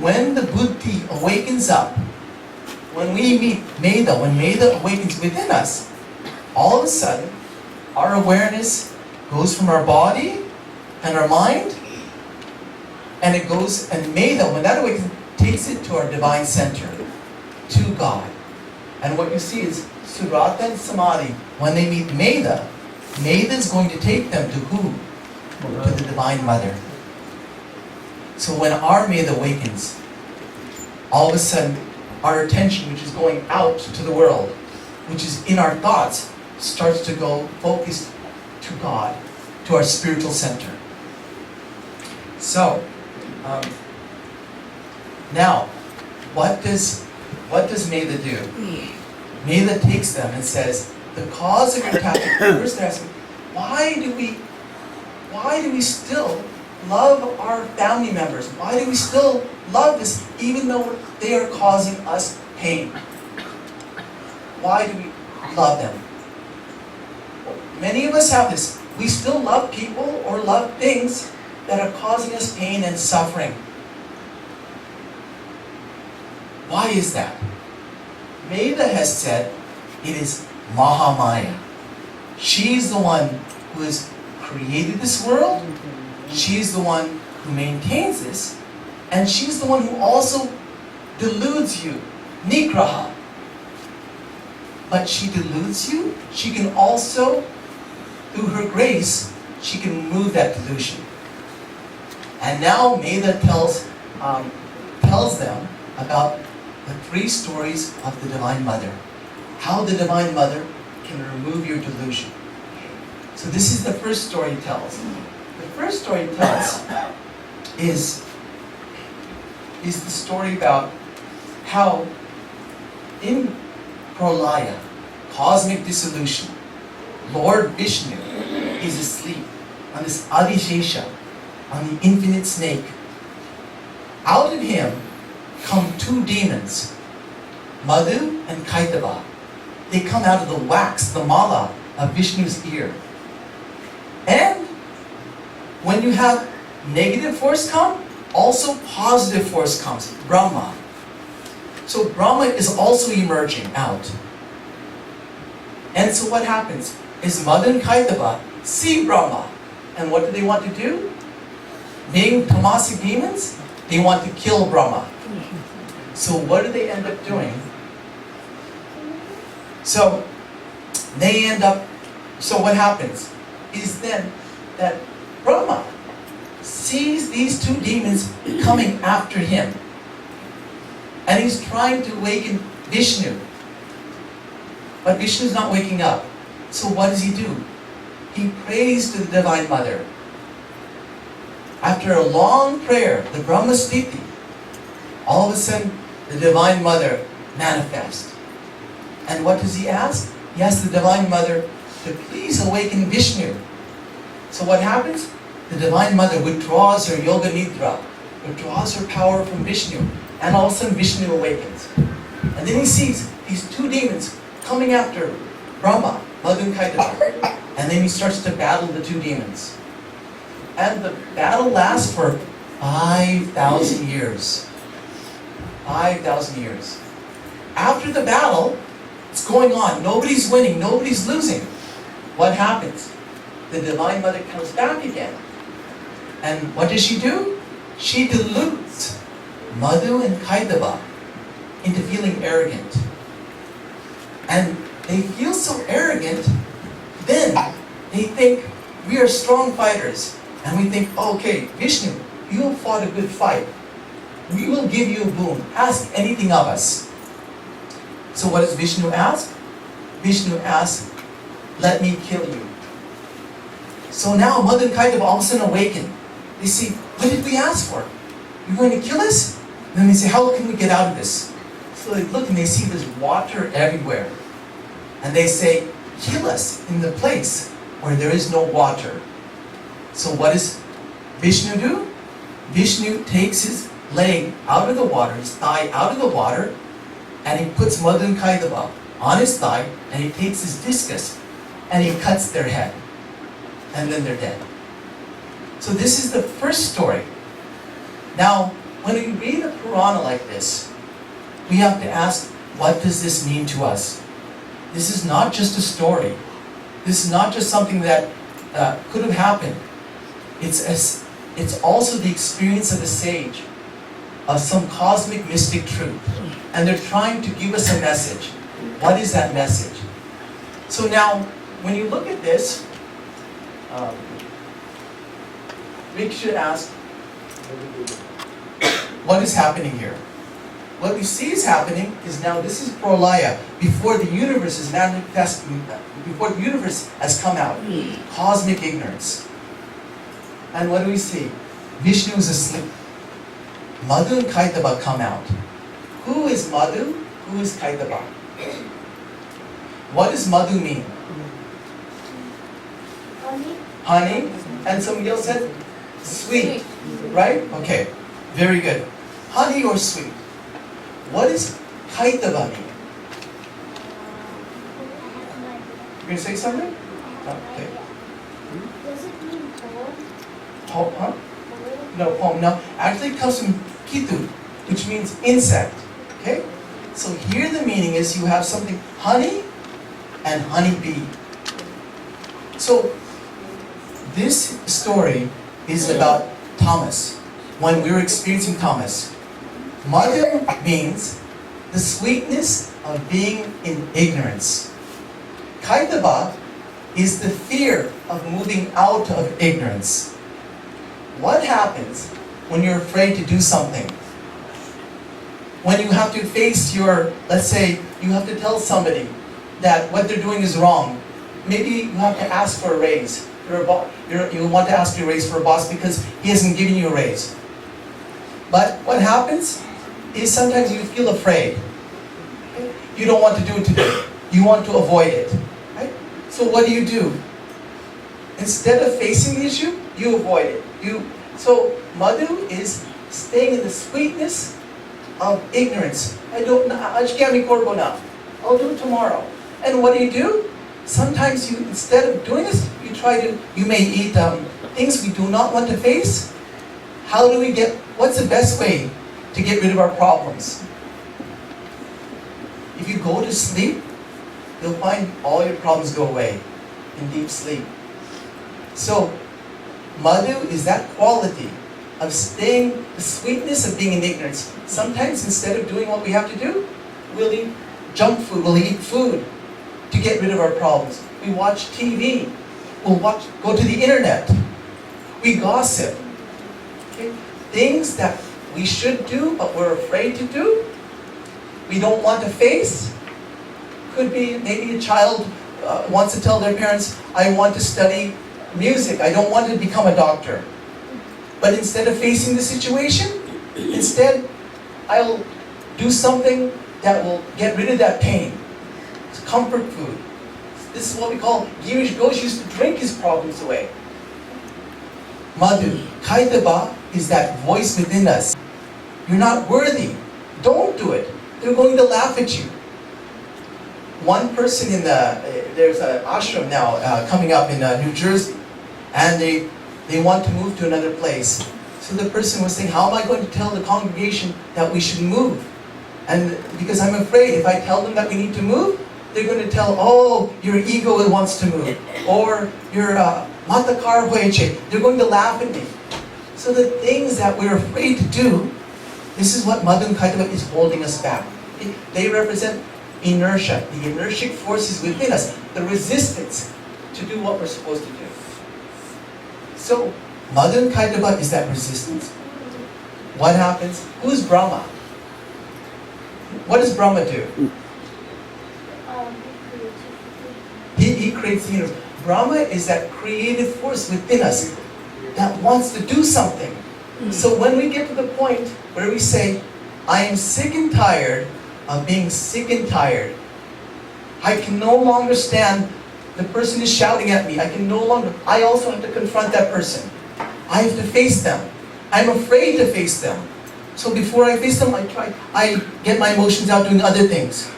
When the buddhi awakens up, when we meet May19, when May19 awakens within us, all of a sudden, our awareness goes from our body and our mind, and it goes, and May19, when that awakens, takes it to our divine center, to God. And what you see is Surata and Samadhi, when they meet May19, May19 is going to take them to who? To the Divine Mother. So when our May19 awakens, all of a sudden, our attention, which is going out to the world, which is in our thoughts, starts to go focused to God, to our spiritual center. So, now, what does May19 do? May19 takes them and says, the cause of your attachment. First they're asking, why do we still love our family members? Why do we still love this even though they are causing us pain? Why do we love them? Many of us have this. We still love people or love things that are causing us pain and suffering. Why is that? Veda has said it is Mahamaya. She's the one who has created this world. She's the one who maintains this. And she's the one who also deludes you. Nigraha. But she deludes you. She can also, through her grace, she can remove that delusion. And now Veda tells them about the 3 stories of the Divine Mother. How the Divine Mother can remove your delusion. So this is the first story it tells. The first story it tells is the story about how in Pralaya, cosmic dissolution, Lord Vishnu is asleep on this Adishesha, on the infinite snake. Out of him come 2 demons, Madhu and Kaitava. They come out of the wax, the mala of Vishnu's ear. And when you have negative force come, also positive force comes, Brahma. So Brahma is also emerging out. And so what happens is Madhu and Kaitava see Brahma. And what do they want to do? Being tamasic demons, they want to kill Brahma. So what do they end up doing? So what happens is then that Brahma sees these 2 demons coming after him. And he's trying to awaken Vishnu. But Vishnu's not waking up. So what does he do? He prays to the Divine Mother. After a long prayer, the Brahma Sthiti, all of a sudden the Divine Mother manifests. And what does he ask? He asks the Divine Mother to please awaken Vishnu. So what happens? The Divine Mother withdraws her Yoga Nidra, withdraws her power from Vishnu, and all of a sudden Vishnu awakens. And then he sees these 2 demons coming after Brahma, Madhu and Kaitava. And then he starts to battle the 2 demons. And the battle lasts for 5,000 years. 5,000 years. After the battle, it's going on. Nobody's winning, nobody's losing. What happens? The Divine Mother comes back again. And what does she do? She deludes Madhu and Kaitava into feeling arrogant. And they feel so arrogant, then they think, we are strong fighters. And we think, okay, Vishnu, you fought a good fight. We will give you a boon. Ask anything of us. So what does Vishnu ask? Vishnu asks, let me kill you. So now Madhu and Kaitava all of a sudden awaken. They see, what did we ask for? You're going to kill us? And then they say, how can we get out of this? So they look and they see there's water everywhere. And they say, kill us in the place where there is no water. So what does Vishnu do? Vishnu takes his leg out of the water, his thigh out of the water, and he puts Madhu and Kaitava on his thigh, and he takes his discus, and he cuts their head. And then they're dead. So this is the first story. Now, when we read a Purana like this, we have to ask, what does this mean to us? This is not just a story. This is not just something that could have happened. It's also the experience of the sage, of some cosmic mystic truth. And they're trying to give us a message. What is that message? So now, when you look at this, we should ask, what is happening here? What we see is happening is now this is Pralaya, before the universe is manifest, before the universe has come out. Cosmic ignorance. And what do we see? Vishnu is asleep. Madhu and Kaitava come out. Who is Madhu? Who is Kaitava? What does Madhu mean? Honey. Honey. And somebody else said Sweet, right? Okay, very good. Honey or sweet? What does kaitava mean? You're gonna say something? Okay. Does it mean poem? Huh? Poem? No, poem. No, actually it comes from kitu, which means insect. Okay? So here the meaning is you have something honey and honeybee. So this story is about Thomas. When we were experiencing Thomas, Madhu means the sweetness of being in ignorance. Kaitava is the fear of moving out of ignorance. What happens when you're afraid to do something? When you have to face your, let's say, you have to tell somebody that what they're doing is wrong. Maybe you have to ask for a raise. You want to ask your raise for a boss because he hasn't given you a raise. But what happens is sometimes you feel afraid. You don't want to do it today. You want to avoid it. Right? So what do? Instead of facing the issue, you avoid it. So Madhu is staying in the sweetness of ignorance. I'll do it tomorrow. And what do? Sometimes you, instead of doing this, you may eat things we do not want to face. What's the best way to get rid of our problems? If you go to sleep, you'll find all your problems go away in deep sleep. So, Madhu is that quality of staying, the sweetness of being in ignorance. Sometimes instead of doing what we have to do, we'll eat junk food, we'll eat food to get rid of our problems. We watch TV, go to the internet, we gossip. Okay? Things that we should do but we're afraid to do, we don't want to face. Could be maybe a child wants to tell their parents, I want to study music, I don't want to become a doctor. But instead of facing the situation, instead I'll do something that will get rid of that pain. It's comfort food. This is what we call, Girish Ghosh used to drink his problems away. Madhu, Kaitava is that voice within us. You're not worthy. Don't do it. They're going to laugh at you. One person there's an ashram now coming up in New Jersey, and they want to move to another place. So the person was saying, how am I going to tell the congregation that we should move? And because I'm afraid if I tell them that we need to move, they're going to tell, oh, your ego wants to move. Or your matakar hoyeche. They're going to laugh at me. So the things that we're afraid to do, this is what Madhu Kaitava is holding us back. They represent inertia, the inertic forces within us, the resistance to do what we're supposed to do. So, Madhu Kaitava is that resistance. What happens? Who's Brahma? What does Brahma do? He creates the universe. Brahma is that creative force within us that wants to do something. So when we get to the point where we say, I am sick and tired of being sick and tired. I can no longer stand, the person is shouting at me. I also have to confront that person. I have to face them. I'm afraid to face them. So before I face them, I get my emotions out doing other things.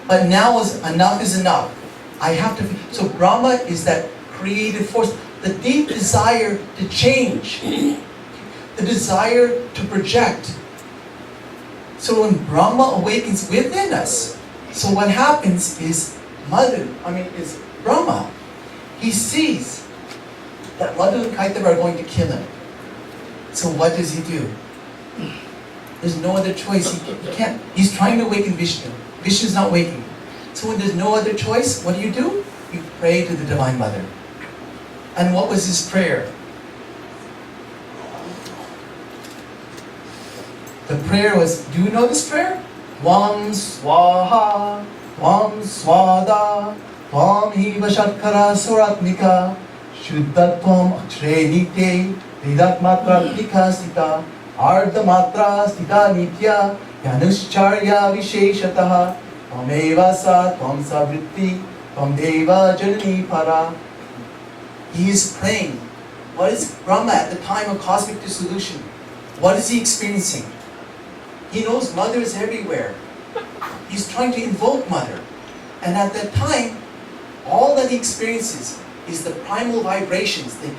But now enough is enough. I have to, so Brahma is that creative force, the deep desire to change, the desire to project. So when Brahma awakens within us, so what happens is is Brahma. He sees that Madhu and Kaitava are going to kill him. So what does he do? There's no other choice. He can't. He's trying to awaken Vishnu. Vishnu's not waking. So when there's no other choice, what do? You pray to the Divine Mother. And what was his prayer? The prayer was, do you know this prayer? Tvam swaha, tvam swada, tvam hiva shatkara suratmika, shuddhatvam akshrenite, ridatmatra tikasita, ardhamatra stita nitya, yanuscharya visheshataha, tvameva sa tvam savritti, tvam deva janani para. He is praying What is Brahma at the time of cosmic dissolution? What is he experiencing? He knows Mother is everywhere. He's trying to invoke Mother. And at that time, all that he experiences is the primal vibrations, the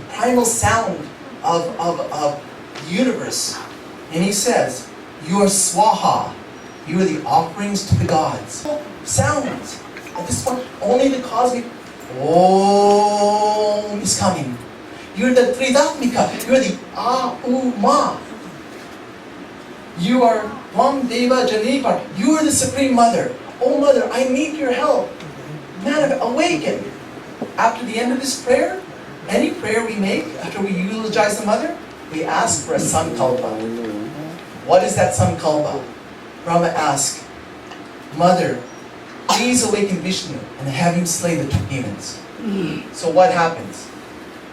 primal sound of the universe. And he says, you are Swaha. You are the offerings to the gods. Sounds. At this point, only the cosmic Om is coming. You're the Tridatmika. You're the Ma. You are Vam Deva Janipar. You are the Supreme Mother. Oh Mother, I need your help. Man, awaken. After the end of this prayer, any prayer we make, after we eulogize the Mother, we ask for a sankalpa. What is that sankalpa? Brahma asks, Mother, please awaken Vishnu and have him slay the two demons. So what happens?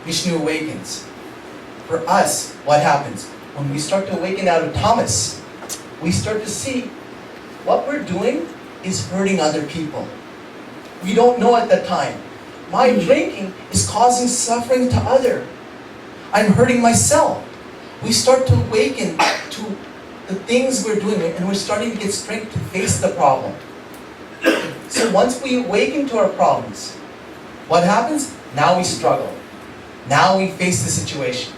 Vishnu awakens. For us, what happens? When we start to awaken out of tamas, we start to see what we're doing is hurting other people. We don't know at that time. My drinking is causing suffering to others. I'm hurting myself. We start to awaken to the things we're doing, and we're starting to get strength to face the problem. So once we awaken to our problems, what happens? Now we struggle. Now we face the situation.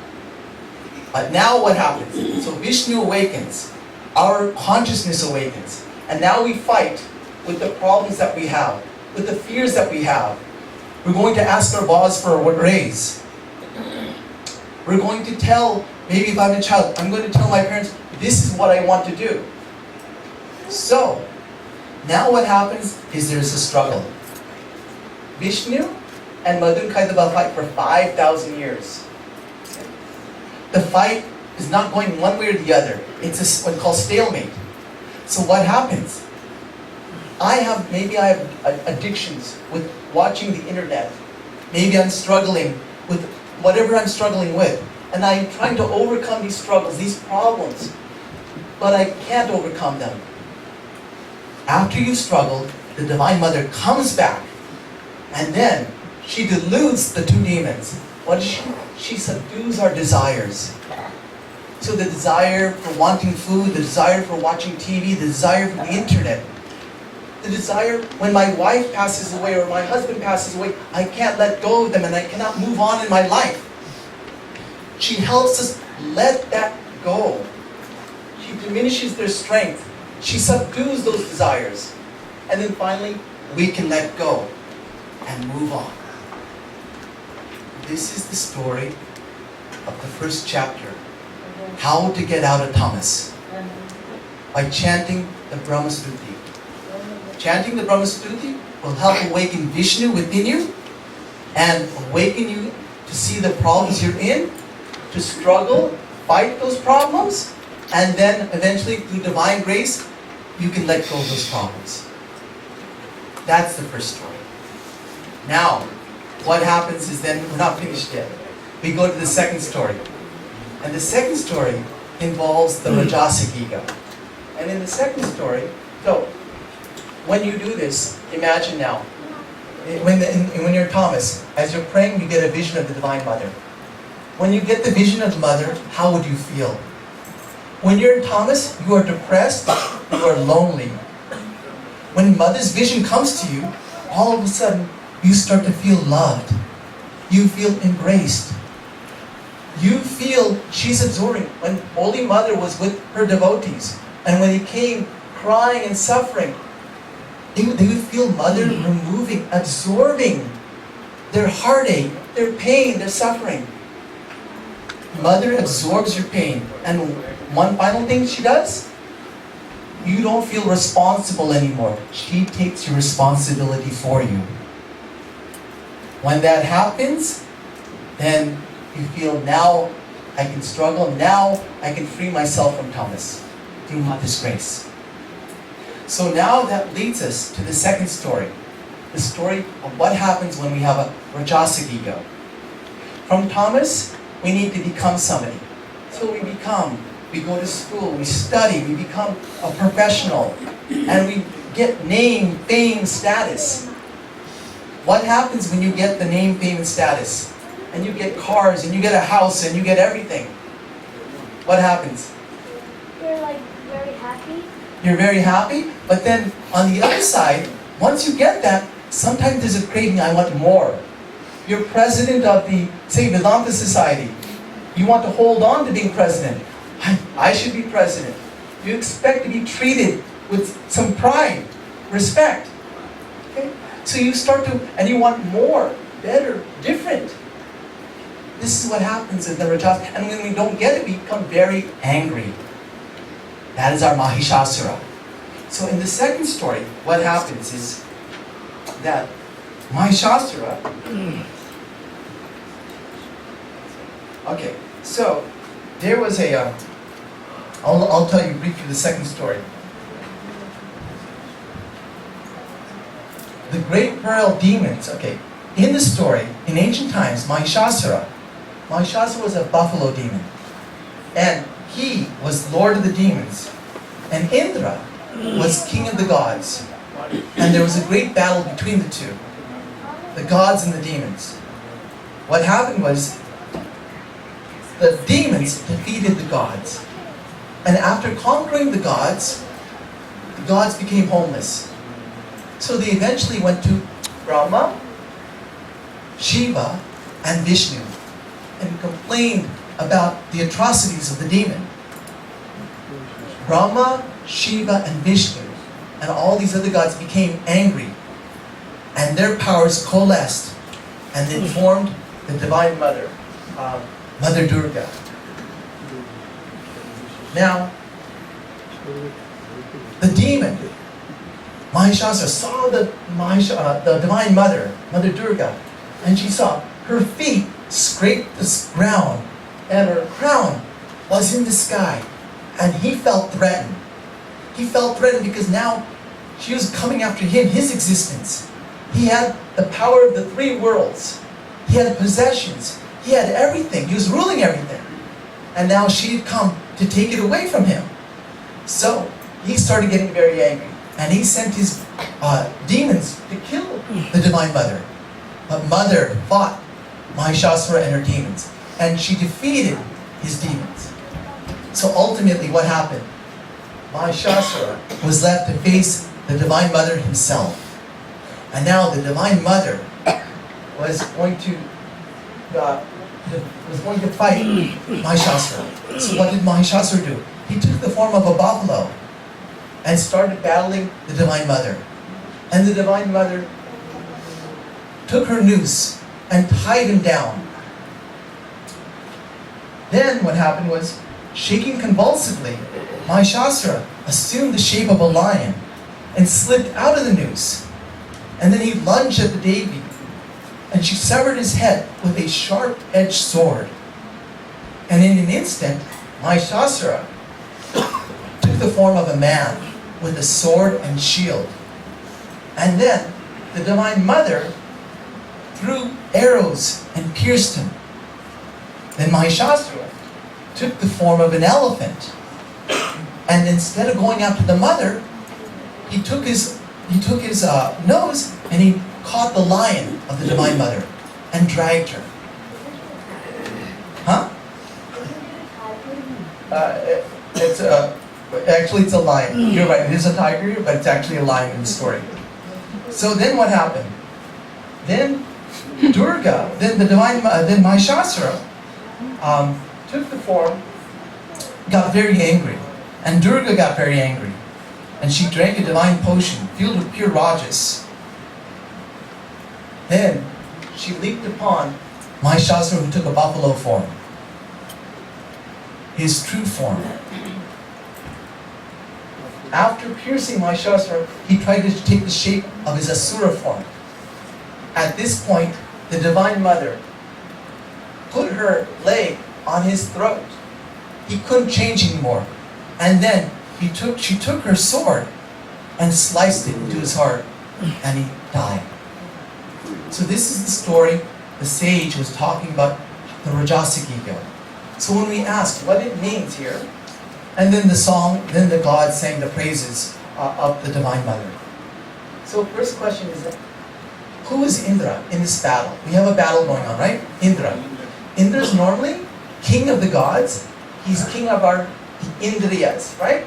But now what happens? So Vishnu awakens. Our consciousness awakens. And now we fight with the problems that we have, with the fears that we have. We're going to ask our boss for a raise. We're going to tell, maybe if I'm a child, I'm going to tell my parents, this is what I want to do. So, now what happens is there's a struggle. Vishnu and Madhu Kaidava fight for 5,000 years. The fight is not going one way or the other. It's what's called stalemate. So what happens? Maybe I have addictions with watching the internet. Maybe I'm struggling with whatever I'm struggling with. And I'm trying to overcome these struggles, these problems. But I can't overcome them. After you struggle, the Divine Mother comes back. And then she deludes the two demons. What does she? She subdues our desires. So the desire for wanting food, the desire for watching TV, the desire for the internet, the desire when my wife passes away or my husband passes away, I can't let go of them and I cannot move on in my life. She helps us let that go. She diminishes their strength. She subdues those desires. And then finally, we can let go and move on. This is the story of the first chapter. How to get out of tamas. By chanting the Brahma Stuti. Chanting the Brahma Stuti will help awaken Vishnu within you and awaken you to see the problems you're in, to struggle, fight those problems, and then eventually through divine grace, you can let go of those problems. That's the first story. Now, what happens is then, we're not finished yet. We go to the second story. And the second story involves the Rajasic ego. And in the second story, so when you do this, imagine now, when you're Thomas, as you're praying, you get a vision of the Divine Mother. When you get the vision of the Mother, how would you feel? When you're in Thomas, you are depressed, you are lonely. When Mother's vision comes to you, all of a sudden, you start to feel loved. You feel embraced. You feel she's absorbing. When Holy Mother was with her devotees, and when he came crying and suffering, they would feel Mother removing, absorbing their heartache, their pain, their suffering. Mother absorbs your pain. And one final thing she does, you don't feel responsible anymore. She takes your responsibility for you. When that happens, then you feel now I can struggle, now I can free myself from tamas through Mother's grace. So now that leads us to the second story. The story of what happens when we have a Rajasic ego. From tamas, we need to become somebody. So we go to school, we study, we become a professional, and we get name, fame, status. What happens when you get the name, fame, and status? and you get cars and you get a house and you get everything, what happens? You're like very happy. You're very happy, but then on the other side, once you get that, sometimes there's a craving, I want more. You're president of the, say, Vedanta Society. You want to hold on to being president. I should be president. You expect to be treated with some pride, respect. Okay? So you start to, and you want more, better, different. This is what happens in the Rajas. And when we don't get it, we become very angry. That is our Mahishasura. So in the second story, what happens is that Mahishasura, okay, so there was a, I'll tell you briefly the second story. The great pearl demons, okay, in the story, in ancient times, Mahishasura was a buffalo demon. And he was lord of the demons. And Indra was king of the gods. And there was a great battle between the two, the gods and the demons. What happened was, the demons defeated the gods. And after conquering the gods became homeless. So they eventually went to Brahma, Shiva, and Vishnu and complained about the atrocities of the demon. Brahma, Shiva, and Vishnu and all these other gods became angry, and their powers coalesced and they formed the Divine Mother, Mother Durga. Now, the demon, Mahishasura, saw the Divine Mother, Mother Durga, and she saw her feet scrape the ground, and her crown was in the sky, and he felt threatened. He felt threatened because now she was coming after him, his existence. He had the power of the three worlds. He had possessions. He had everything. He was ruling everything. And now she had come to take it away from him. So he started getting very angry. And he sent his demons to kill the Divine Mother. But Mother fought Mahishasura and her demons. And she defeated his demons. So ultimately what happened? Mahishasura was left to face the Divine Mother himself. And now the Divine Mother was going to fight Mahishasura. So what did Mahishasura do? He took the form of a buffalo and started battling the Divine Mother. And the Divine Mother took her noose and tied him down. Then what happened was, shaking convulsively, Mahishasura assumed the shape of a lion and slipped out of the noose. And then he lunged at the Devi, and she severed his head with a sharp-edged sword. And in an instant, Mahishasura took the form of a man with a sword and shield. And then the Divine Mother threw arrows and pierced him. Then Mahishasura took the form of an elephant. And instead of going after the mother, he took his nose and he caught the lion of the Divine Mother and dragged her. Huh? Actually it's a lion. You're right, it is a tiger, but it's actually a lion in the story. So then what happened? Then Durga, then Mahishasura took the form, got very angry. And Durga got very angry. And she drank a divine potion filled with pure rajas. Then she leaped upon Mahishasura, who took a buffalo form, his true form. After piercing Mahishasura, he tried to take the shape of his asura form. At this point, the Divine Mother put her leg on his throat. He couldn't change anymore. And then she took her sword and sliced it into his heart, and he died. So this is the story the sage was talking about, the Rajasic ego. So when we ask what it means here, and then the song, then the God sang the praises of the Divine Mother. So first question is, Who is Indra in this battle? We have a battle going on, right? Indra. Indra is normally king of the gods. He's king of the Indriyas, right?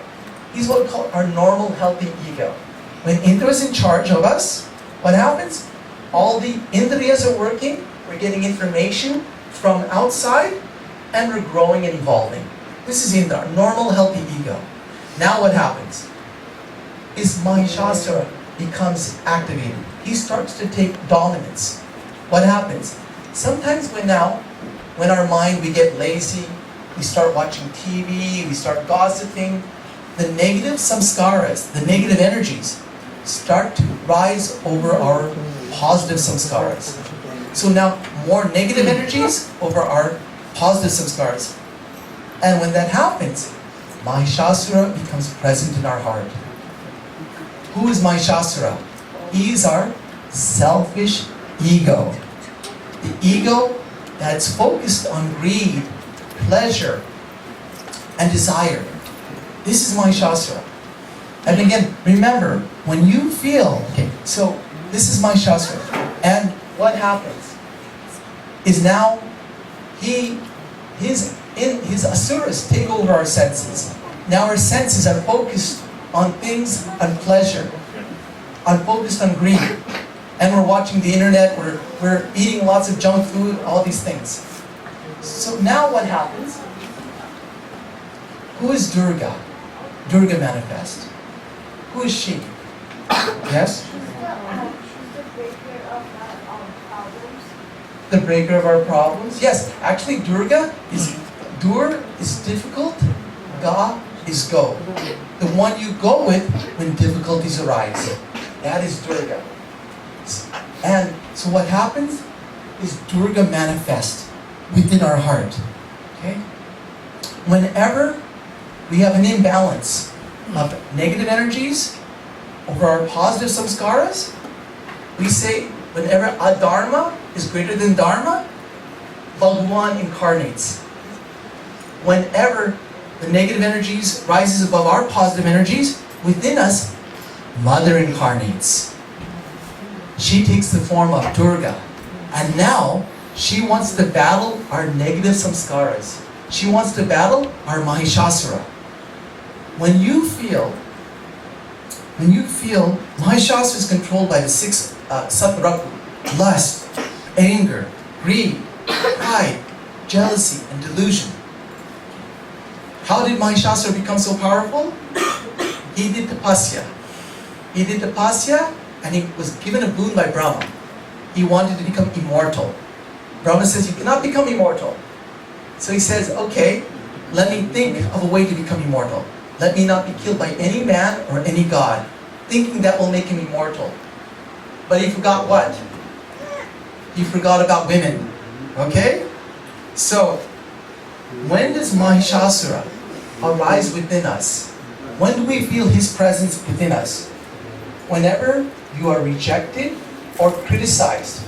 He's what we call our normal healthy ego. When Indra is in charge of us, what happens? All the Indriyas are working, we're getting information from outside, and we're growing and evolving. This is Indra, normal healthy ego. Now what happens? Is Mahishasura becomes activated. He starts to take dominance. What happens? Sometimes when our mind, we get lazy, we start watching TV, we start gossiping, the negative samskaras, the negative energies, start to rise over our positive samskaras. So now more negative energies over our positive samskaras. And when that happens, Mahishasura becomes present in our heart. Who is Mahishasura? He is our selfish ego. The ego that's focused on greed, pleasure, and desire. This is Mahishasura. And again, remember, when you feel, so this is Mahishasura. And what happens is now his asuras take over our senses. Now our senses are focused on things, on pleasure, focused on greed. And we're watching the internet, we're eating lots of junk food, all these things. So now what happens? Who is Durga? Durga manifest. Who is she? Yes? She's the breaker of our problems. The breaker of our problems? Yes, actually Durga is, Dur is difficult, Ga is go. The one you go with when difficulties arise. That is Durga. And so what happens is Durga manifest within our heart. Okay? Whenever we have an imbalance of negative energies over our positive samskaras, we say whenever adharma is greater than dharma, Bhagwan incarnates. Whenever the negative energies rises above our positive energies, within us, Mother incarnates. She takes the form of Durga. And now, she wants to battle our negative samskaras. She wants to battle our Mahishasura. When you feel Mahishasura is controlled by the six satrapu, lust, anger, greed, pride, jealousy, and delusion. How did Mahishasura become so powerful? He did tapasya. And he was given a boon by Brahma. He wanted to become immortal. Brahma says, you cannot become immortal. So he says, okay, let me think of a way to become immortal. Let me not be killed by any man or any god, thinking that will make him immortal. But he forgot what? He forgot about women. Okay? So, when does Mahishasura arise within us? When do we feel his presence within us? Whenever you are rejected or criticized,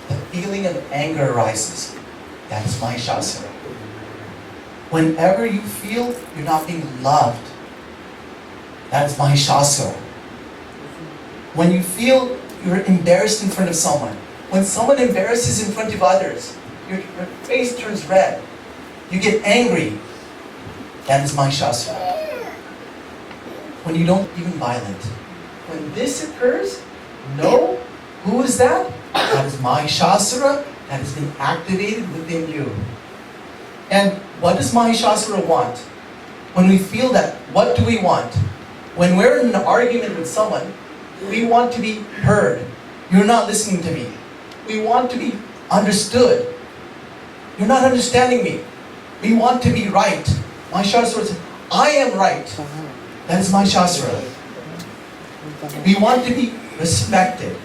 the feeling of anger arises. That is Mahishasura. Whenever you feel you're not being loved, that is Mahishasura. When you feel you're embarrassed in front of someone, when someone embarrasses in front of others, your face turns red, you get angry, that is Mahishasura. When you don't even violent. When this occurs, know who is that? That is Mahishasura that has been activated within you. And what does Mahishasura want? When we feel that, what do we want? When we're in an argument with someone, we want to be heard. You're not listening to me. We want to be understood. You're not understanding me. We want to be right. Mahishasura says, I am right. That is Mahishasura. We want to be respected.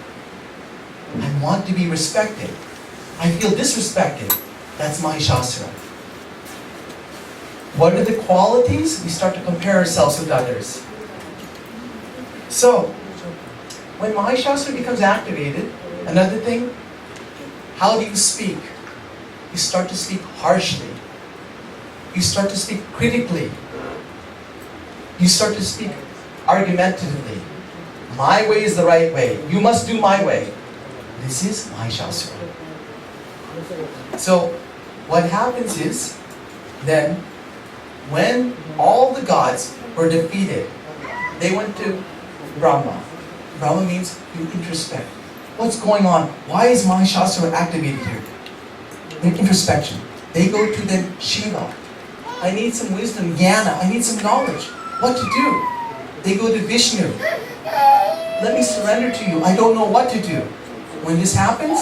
I want to be respected. I feel disrespected. That's Mahishasura. What are the qualities? We start to compare ourselves with others. So, when Mahishasura becomes activated, another thing, how do you speak? You start to speak harshly. You start to speak critically. You start to speak argumentatively. My way is the right way. You must do my way. This is Mahishasura. So what happens is, then, when all the gods were defeated, they went to Brahma. Brahma means you introspect. What's going on? Why is Mahishasura activated here? In introspection. They go to then Shiva. I need some wisdom, jnana. I need some knowledge. What to do? They go to Vishnu. Let me surrender to you. I don't know what to do. When this happens,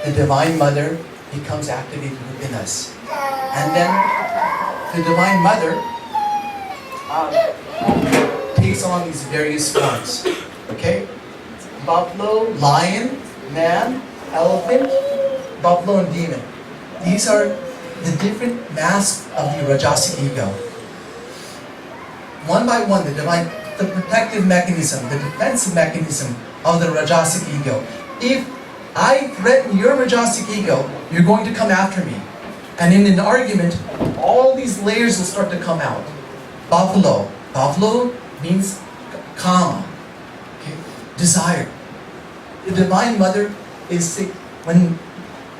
the Divine Mother becomes activated within us. And then the Divine Mother takes on these various forms. Okay? Buffalo, lion, man, elephant, buffalo and demon. These are the different masks of the Rajasic ego. One by one, the protective mechanism, the defensive mechanism of the Rajasic ego. If I threaten your Rajasic ego, you're going to come after me. And in an argument, all these layers will start to come out. Buffalo. Buffalo means kama, okay? Desire. The Divine Mother is sick. When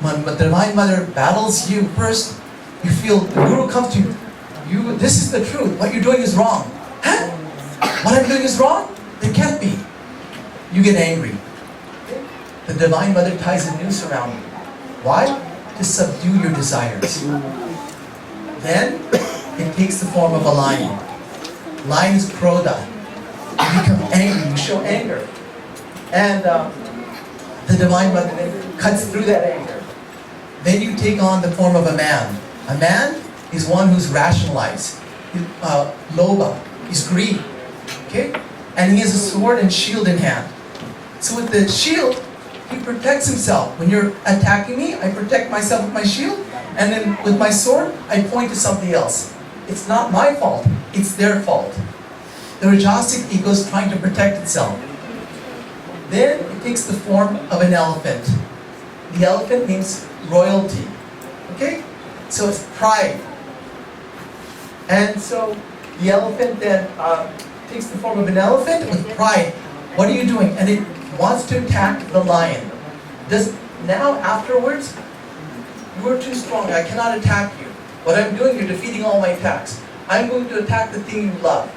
the Divine Mother battles you first, you feel the Guru comes to you. This is the truth. What you're doing is wrong. Huh? What I'm doing is wrong? It can't be. You get angry. The Divine Mother ties a noose around you. Why? To subdue your desires. Then it takes the form of a lion. Lion is krodha. You become angry. You show anger. And the Divine Mother then cuts through that anger. Then you take on the form of a man. A man is one who's rationalized. Loba. He's greedy. Okay? And he has a sword and shield in hand. So with the shield, he protects himself. When you're attacking me, I protect myself with my shield. And then with my sword, I point to something else. It's not my fault. It's their fault. The Rajasic ego is trying to protect itself. Then it takes the form of an elephant. The elephant means royalty. Okay? So it's pride. And so the elephant then takes the form of an elephant with pride. What are you doing? And it wants to attack the lion. Now afterwards, you are too strong. I cannot attack you. What I'm doing, you're defeating all my attacks. I'm going to attack the thing you love.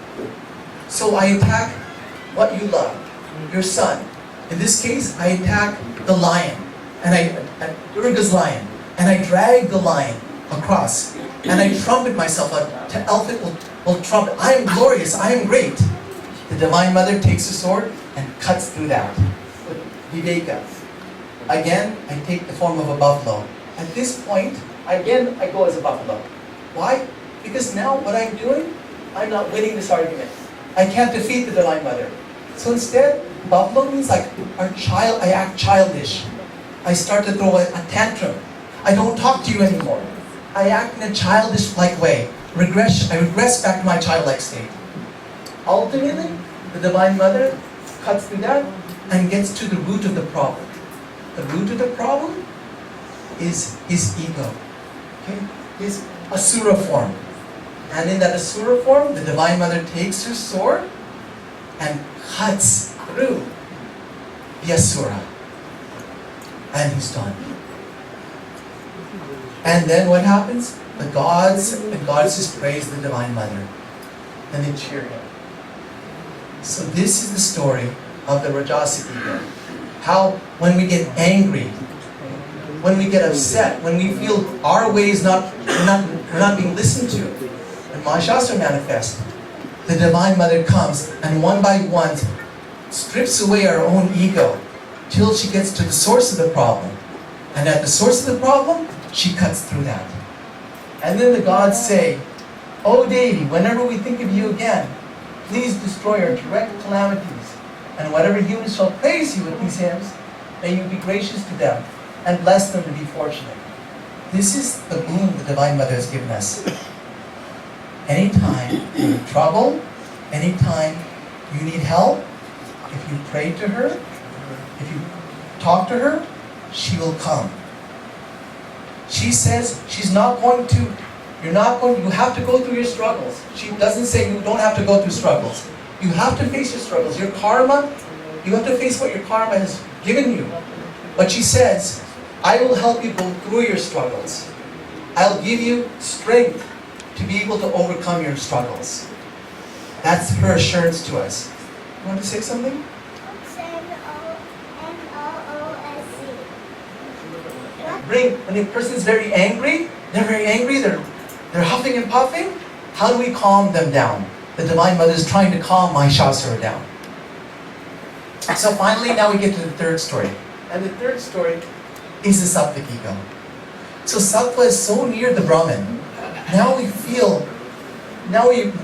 So I attack what you love, your son. In this case, I attack the lion, and Durga's lion, and I drag the lion across, and I trumpet myself. The elephant will trumpet. I am glorious. I am great. The Divine Mother takes a sword and cuts through that. Viveka. Again, I take the form of a buffalo. At this point, again, I go as a buffalo. Why? Because now what I'm doing, I'm not winning this argument. I can't defeat the Divine Mother. So instead, buffalo means like I act childish. I start to throw a tantrum. I don't talk to you anymore. I act in a childish-like way. I regress back to my childlike state. Ultimately, the Divine Mother cuts through that and gets to the root of the problem. The root of the problem is his ego. Okay? His asura form. And in that asura form, the Divine Mother takes her sword and cuts through the asura. And he's done. And then what happens? The gods and goddesses praise the Divine Mother. And they cheer him. So this is the story of the Rajasic ego. How when we get angry, when we get upset, when we feel our way is we're not being listened to, and Mahishasura manifests, the Divine Mother comes and one by one strips away our own ego till she gets to the source of the problem. And at the source of the problem, she cuts through that. And then the gods say, "O Devi, whenever we think of you again, please destroy our direct calamities. And whatever humans shall praise you with these hymns, may you be gracious to them and bless them to be fortunate." This is the boon the Divine Mother has given us. Anytime you're in trouble, anytime you need help, if you pray to her, if you talk to her, she will come. She says she's not going to, you have to go through your struggles. She doesn't say you don't have to go through struggles. You have to face your struggles. Your karma, you have to face what your karma has given you. But she says, I will help you go through your struggles. I'll give you strength to be able to overcome your struggles. That's her assurance to us. You want to say something? When a person is very angry, they're huffing and puffing. How do we calm them down? The Divine Mother is trying to calm Mahishasura down. So finally, now we get to the third story. And the third story is the Sattvic ego. So Sattva is so near the Brahman. Now we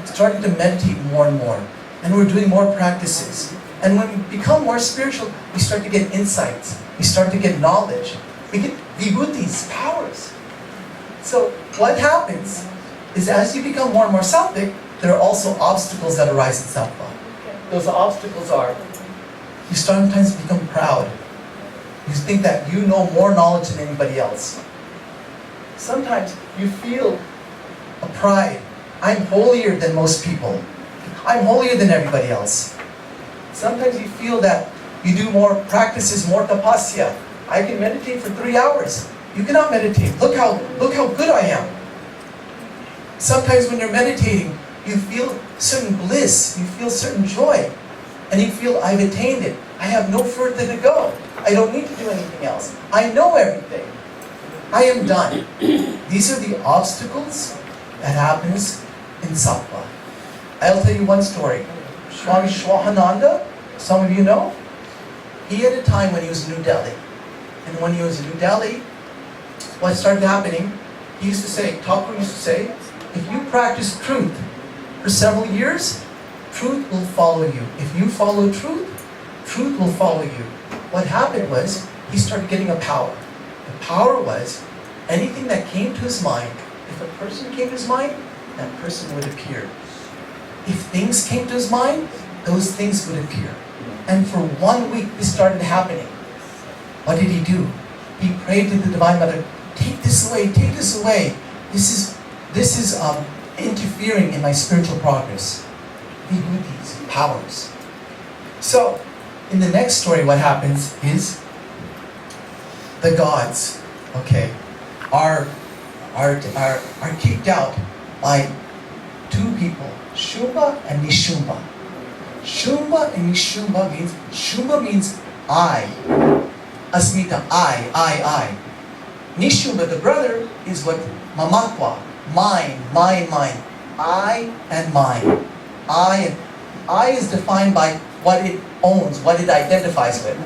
started to meditate more and more. And we're doing more practices. And when we become more spiritual, we start to get insights. We start to get knowledge. We get vibhutis, powers. So what happens is as you become more and more sattvic, there are also obstacles that arise in sattva. Those obstacles are, you sometimes become proud. You think that you know more knowledge than anybody else. Sometimes you feel a pride. I'm holier than most people. I'm holier than everybody else. Sometimes you feel that you do more practices, more tapasya. I can meditate for 3 hours. You cannot meditate. Look how good I am. Sometimes when you're meditating, you feel certain bliss, you feel certain joy, and you feel, I've attained it. I have no further to go. I don't need to do anything else. I know everything. I am done. These are the obstacles that happens in sattva. I'll tell you one story. Swami Shwahananda, some of you know, he had a time when he was in New Delhi. And when he was in New Delhi, what started happening, he used to say, Thakur used to say, if you practice truth for several years, truth will follow you. If you follow truth, truth will follow you. What happened was, he started getting a power. The power was, anything that came to his mind, if a person came to his mind, that person would appear. If things came to his mind, those things would appear. And for 1 week, this started happening. What did he do? He prayed to the Divine Mother, take this away, take this away. This is interfering in my spiritual progress. Vibhutis, powers. So, in the next story, what happens is the gods, are kicked out by 2 people, Shumba and Nishumba. Shumba and Nishumba means, Shumba means I. Asmita, I. Nishumba, the brother, is what mamatva, mine. I and mine. I is defined by what it owns, what it identifies with.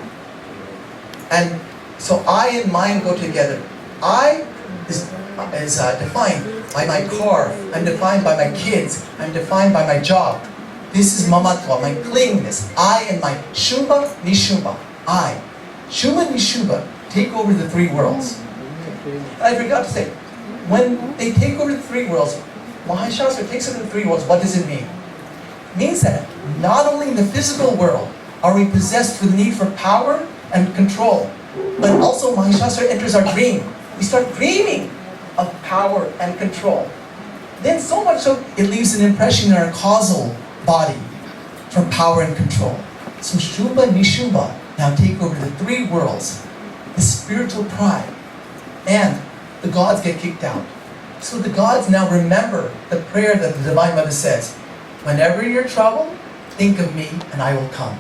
And so I and mine go together. I is defined by my car. I'm defined by my kids. I'm defined by my job. This is mamatva, my clinginess. I and my Shumba, Nishumba. I. Shumba and Nishumba take over the 3 worlds. I forgot to say, when they take over the 3 worlds, Mahishasura takes over the 3 worlds, what does it mean? It means that not only in the physical world are we possessed with the need for power and control, but also Mahishasura enters our dream. We start dreaming of power and control. Then so much so, it leaves an impression in our causal body for power and control. So Shumba and Nishumba now take over the 3 worlds, the spiritual pride, and the gods get kicked out. So the gods now remember the prayer that the Divine Mother says, whenever you're in trouble, think of me and I will come.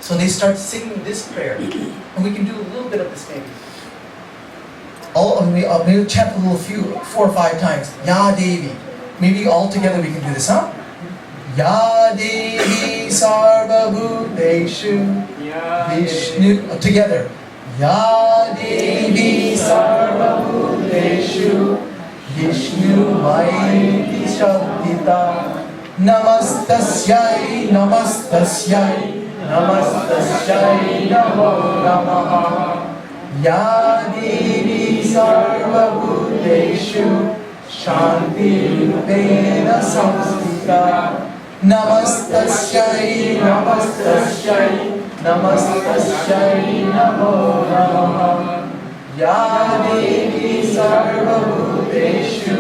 So they start singing this prayer. And we can do a little bit of this maybe. Maybe chant a little 4 or 5 times. Ya Devi. Maybe all together we can do this, huh? Ya Devi Sarva Bhuteshu Vishnu. Together. Ya Devi Sarva Bhuteshu Vishnu Maiti Shabdita Namastasyai Namastasyai Namastasyai Namo Namaha Ya Devi Sarva Bhuteshu Shanti Rupena Samstita Namastasyai Namastasyai Namastasyai Namo Namaha Ya Devi Sarva Bhuteshu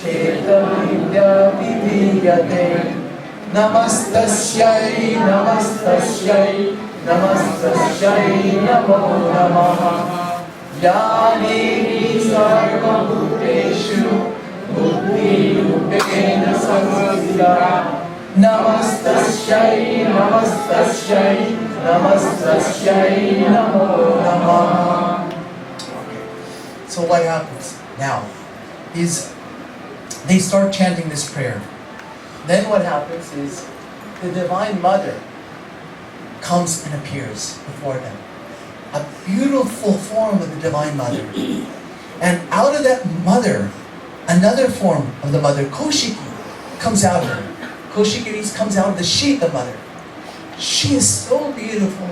Cheta Vidya Vidiyate Namastasyai Namastasyai Namastasya namo namaha. Ya Devi sarvabhuteshu buddhi rupena samsthita. Namastasya namo namaha. So what happens now is they start chanting this prayer. Then what happens is the Divine Mother comes and appears before them. A beautiful form of the Divine Mother. And out of that mother, another form of the mother, Koshiki, comes out of her. Koshiki comes out of the sheath of mother. She is so beautiful.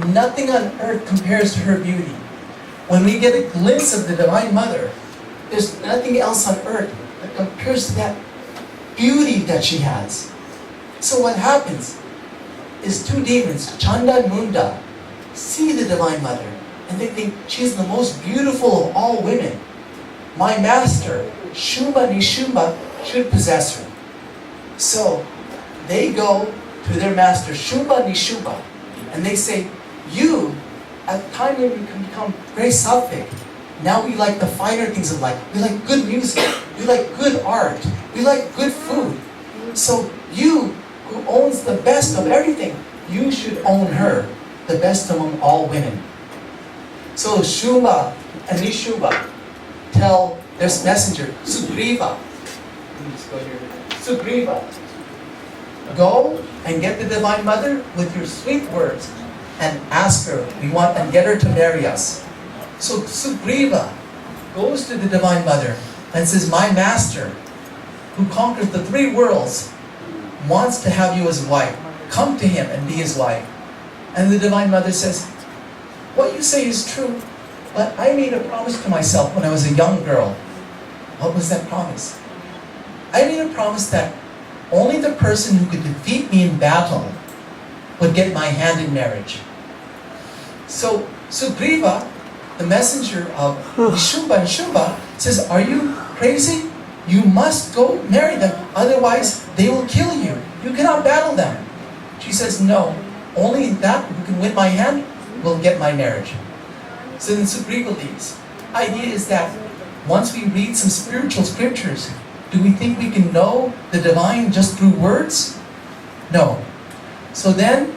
Nothing on earth compares to her beauty. When we get a glimpse of the Divine Mother, there's nothing else on earth that compares to that beauty that she has. So what happens is two demons, Chanda and Munda, see the Divine Mother and they think she's the most beautiful of all women. My master, Shumba Nishumba, should possess her. So they go to their master, Shumba Nishumba, and they say, you, at the time when we can become very sattvic, now we like the finer things of life. We like good music. We like good art. We like good food. So you, who owns the best of everything, you should own her, the best among all women. So Shumba and Nishumba tell their messenger, Sugriva, Sugriva, go and get the Divine Mother with your sweet words and ask her, we want, and get her to marry us. So Sugriva goes to the Divine Mother and says, my master, who conquers the three worlds, wants to have you as wife. Come to him and be his wife. And the Divine Mother says, what you say is true, but I made a promise to myself when I was a young girl. What was that promise? I made a promise that only the person who could defeat me in battle would get my hand in marriage. So Sugriva, the messenger of Nishumba and Shumba, says, are you crazy? You must go marry them, otherwise they will kill you. You cannot battle them. She says, no, only that who can win my hand will get my marriage. So then Sugriva leaves. Idea is that once we read some spiritual scriptures, do we think we can know the divine just through words? No. So then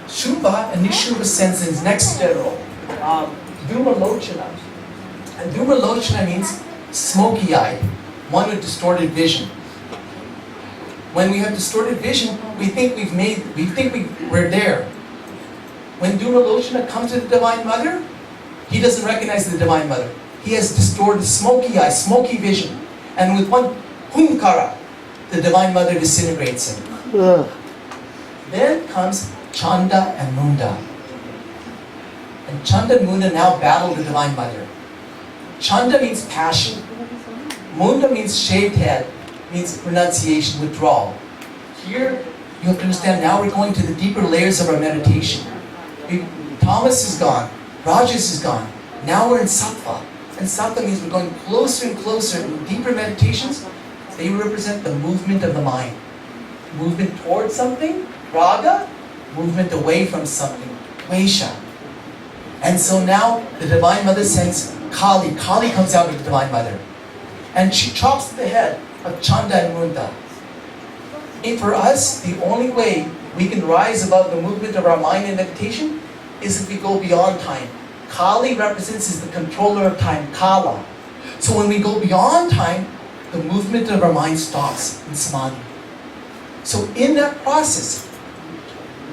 Shumba and Nishumba sends his next general, Dhumalochana. And Dhumalochana means smoky-eyed, one with distorted vision. When we have distorted vision, we think we're there. When Dhumalochana comes to the Divine Mother, he doesn't recognize the Divine Mother. He has distorted smoky eyes, smoky vision. And with one humkara, the Divine Mother disintegrates him. Then comes Chanda and Munda. And Chanda and Munda now battle the Divine Mother. Chanda means passion. Munda means shaved head, means renunciation, withdrawal. Here, you have to understand, now we're going to the deeper layers of our meditation. Tamas is gone, Rajas is gone. Now we're in Sattva. And Sattva means we're going closer and closer in deeper meditations. They represent the movement of the mind. Movement towards something, Raga, movement away from something, Vaisha. And so now the Divine Mother sends Kali. Kali comes out of the Divine Mother. And she chops the head of Chanda and Munda. And for us, the only way we can rise above the movement of our mind in meditation is if we go beyond time. Kali represents is the controller of time, Kala. So when we go beyond time, the movement of our mind stops in samadhi. So in that process,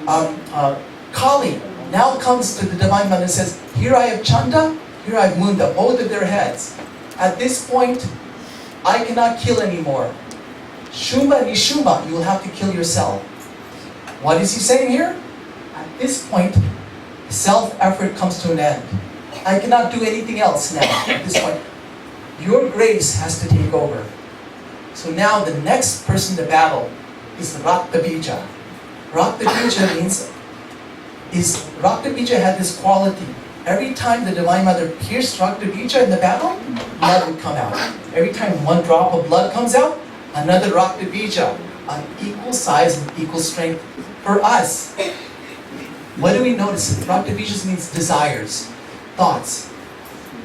Kali now comes to the Divine Mother and says, here I have Chanda, here I have Munda, both of their heads. At this point, I cannot kill anymore. Shumba Nishumba, you will have to kill yourself. What is he saying here? At this point, self-effort comes to an end. I cannot do anything else now at this point. Your grace has to take over. So now the next person to battle is Rakta Bija. Rakta Bija means, Rakta Bija had this quality. Every time the Divine Mother pierced Rakta Bija in the battle, blood would come out. Every time one drop of blood comes out, another Rakta Bija, an equal size and equal strength. For us, What do we notice? Raktavisha means desires, thoughts.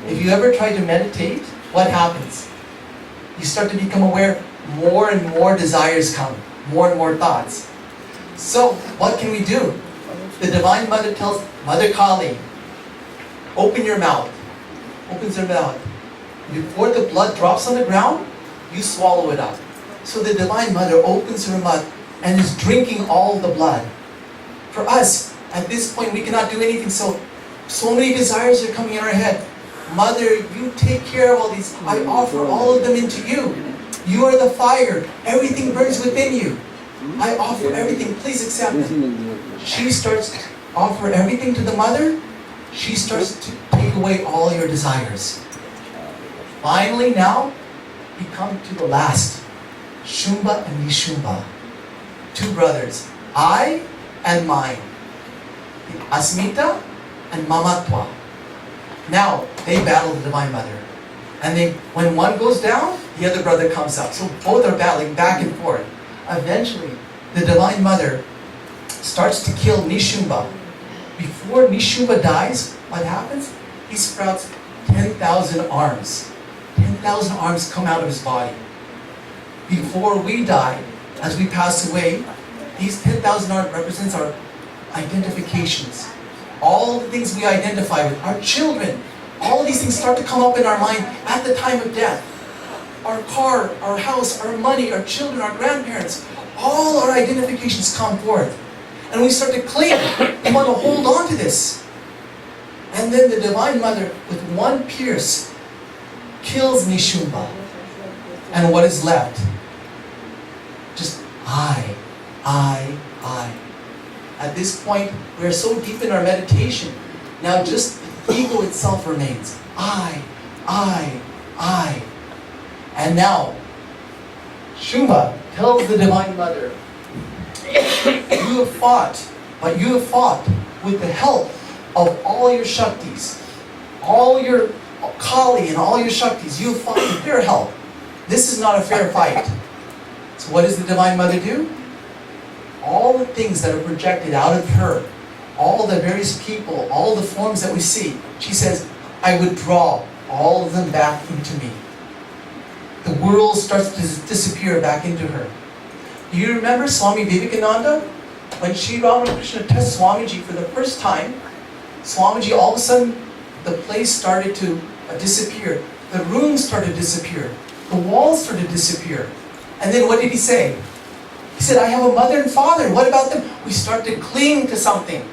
If you ever try to meditate, what happens? You start to become aware, more and more desires come, more and more thoughts. So, what can we do? The Divine Mother tells Mother Kali, open your mouth. Opens her mouth. Before the blood drops on the ground, you swallow it up. So the Divine Mother opens her mouth and is drinking all the blood. For us, at this point, we cannot do anything. So many desires are coming in our head. Mother, you take care of all these. I offer all of them into you. You are the fire. Everything burns within you. I offer everything. Please accept it. She starts to offer everything to the mother. She starts to take away all your desires. Finally, now, we come to the last. Shumba and Nishumba. Two brothers. I and mine. Asmita and Mamatwa. Now, they battle the Divine Mother. And when one goes down, the other brother comes up. So both are battling back and forth. Eventually, the Divine Mother starts to kill Nishumba. Before Nishumba dies, what happens? He sprouts 10,000 arms. 10,000 arms come out of his body. Before we die, as we pass away, these 10,000 arms represents our identifications. All the things we identify with, our children, all these things start to come up in our mind at the time of death. Our car, our house, our money, our children, our grandparents, all our identifications come forth. And we start to cling. We want to hold on to this. And then the Divine Mother, with one pierce, kills Nishumba. And what is left? Just I. At this point, we are so deep in our meditation. Now just the ego itself remains. I. And now, Shumba tells the Divine Mother, you have fought, but you have fought with the help of all your Shaktis, all your Kali and all your Shaktis. You have fought with their help. This is not a fair fight. So what does the Divine Mother do? All the things that are projected out of her, all the various people, all the forms that we see, she says, I withdraw all of them back into me. The world starts to disappear back into her. Do you remember Swami Vivekananda? When Sri Ramakrishna touched Swamiji for the first time, Swamiji, all of a sudden, the place started to disappear. The rooms started to disappear. The walls started to disappear. And then what did he say? He said, I have a mother and father. What about them? We start to cling to something.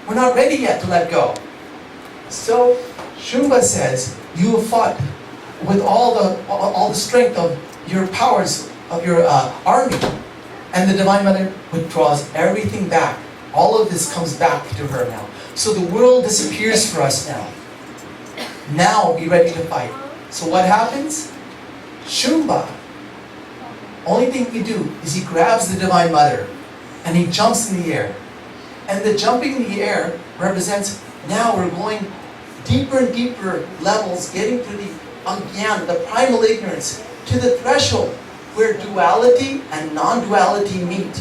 We're not ready yet to let go. So Shumba says, you have fought with all the strength of your powers, of your army. And the Divine Mother withdraws everything back. All of this comes back to her now. So the world disappears for us now. Now be ready to fight. So what happens? Shumba, only thing he do is he grabs the Divine Mother and he jumps in the air. And the jumping in the air represents now we're going deeper and deeper levels, getting to the Agyan, the primal ignorance, to the threshold where duality and non-duality meet.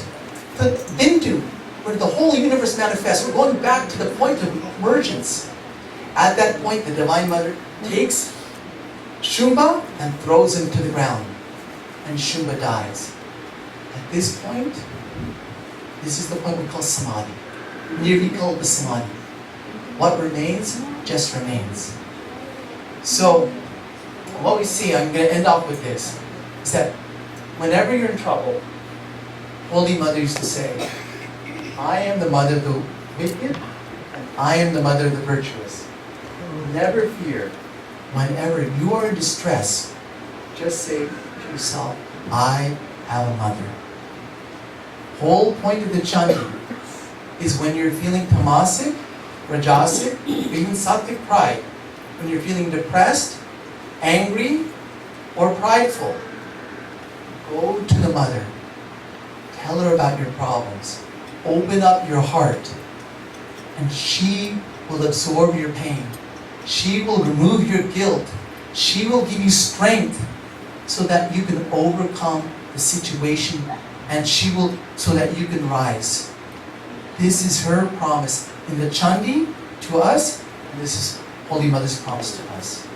The Bindu, where the whole universe manifests. We're going back to the point of emergence. At that point, the Divine Mother takes Shumba and throws him to the ground. And Shumba dies. At this point, this is the point we call Samadhi. Nirvikal Samadhi. What remains, just remains. So, what we see, I'm going to end off with this, is that whenever you're in trouble, Holy Mother used to say, I am the mother of the wicked, and I am the mother of the virtuous. Never fear. Whenever you are in distress, just say to yourself, I have a mother. Whole point of the chanting is when you're feeling tamasic, rajasic, or even sattvic pride, when you're feeling depressed, angry, or prideful, go to the mother. Tell her about your problems. Open up your heart, and she will absorb your pain. She will remove your guilt. She will give you strength so that you can overcome the situation, and so that you can rise. This is her promise in the Chandi to us, and this is Holy Mother's promise to us.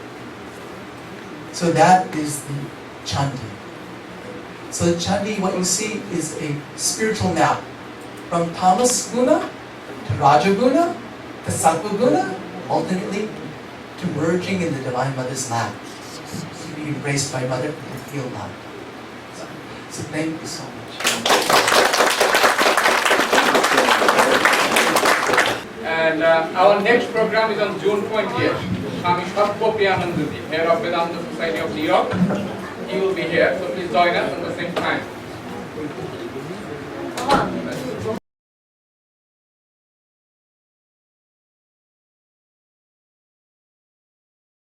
So that is the Chandi. So the Chandi, what you see is a spiritual map from Tamas Guna to Raja Guna to Sattva Guna, ultimately to merging in the Divine Mother's lap, to be embraced by Mother and feel love. So thank you so much. And our next program is on June 20th. Swami Devapriyanandaji, head of Vedanta Society of New York. He will be here, so please join us at the same time.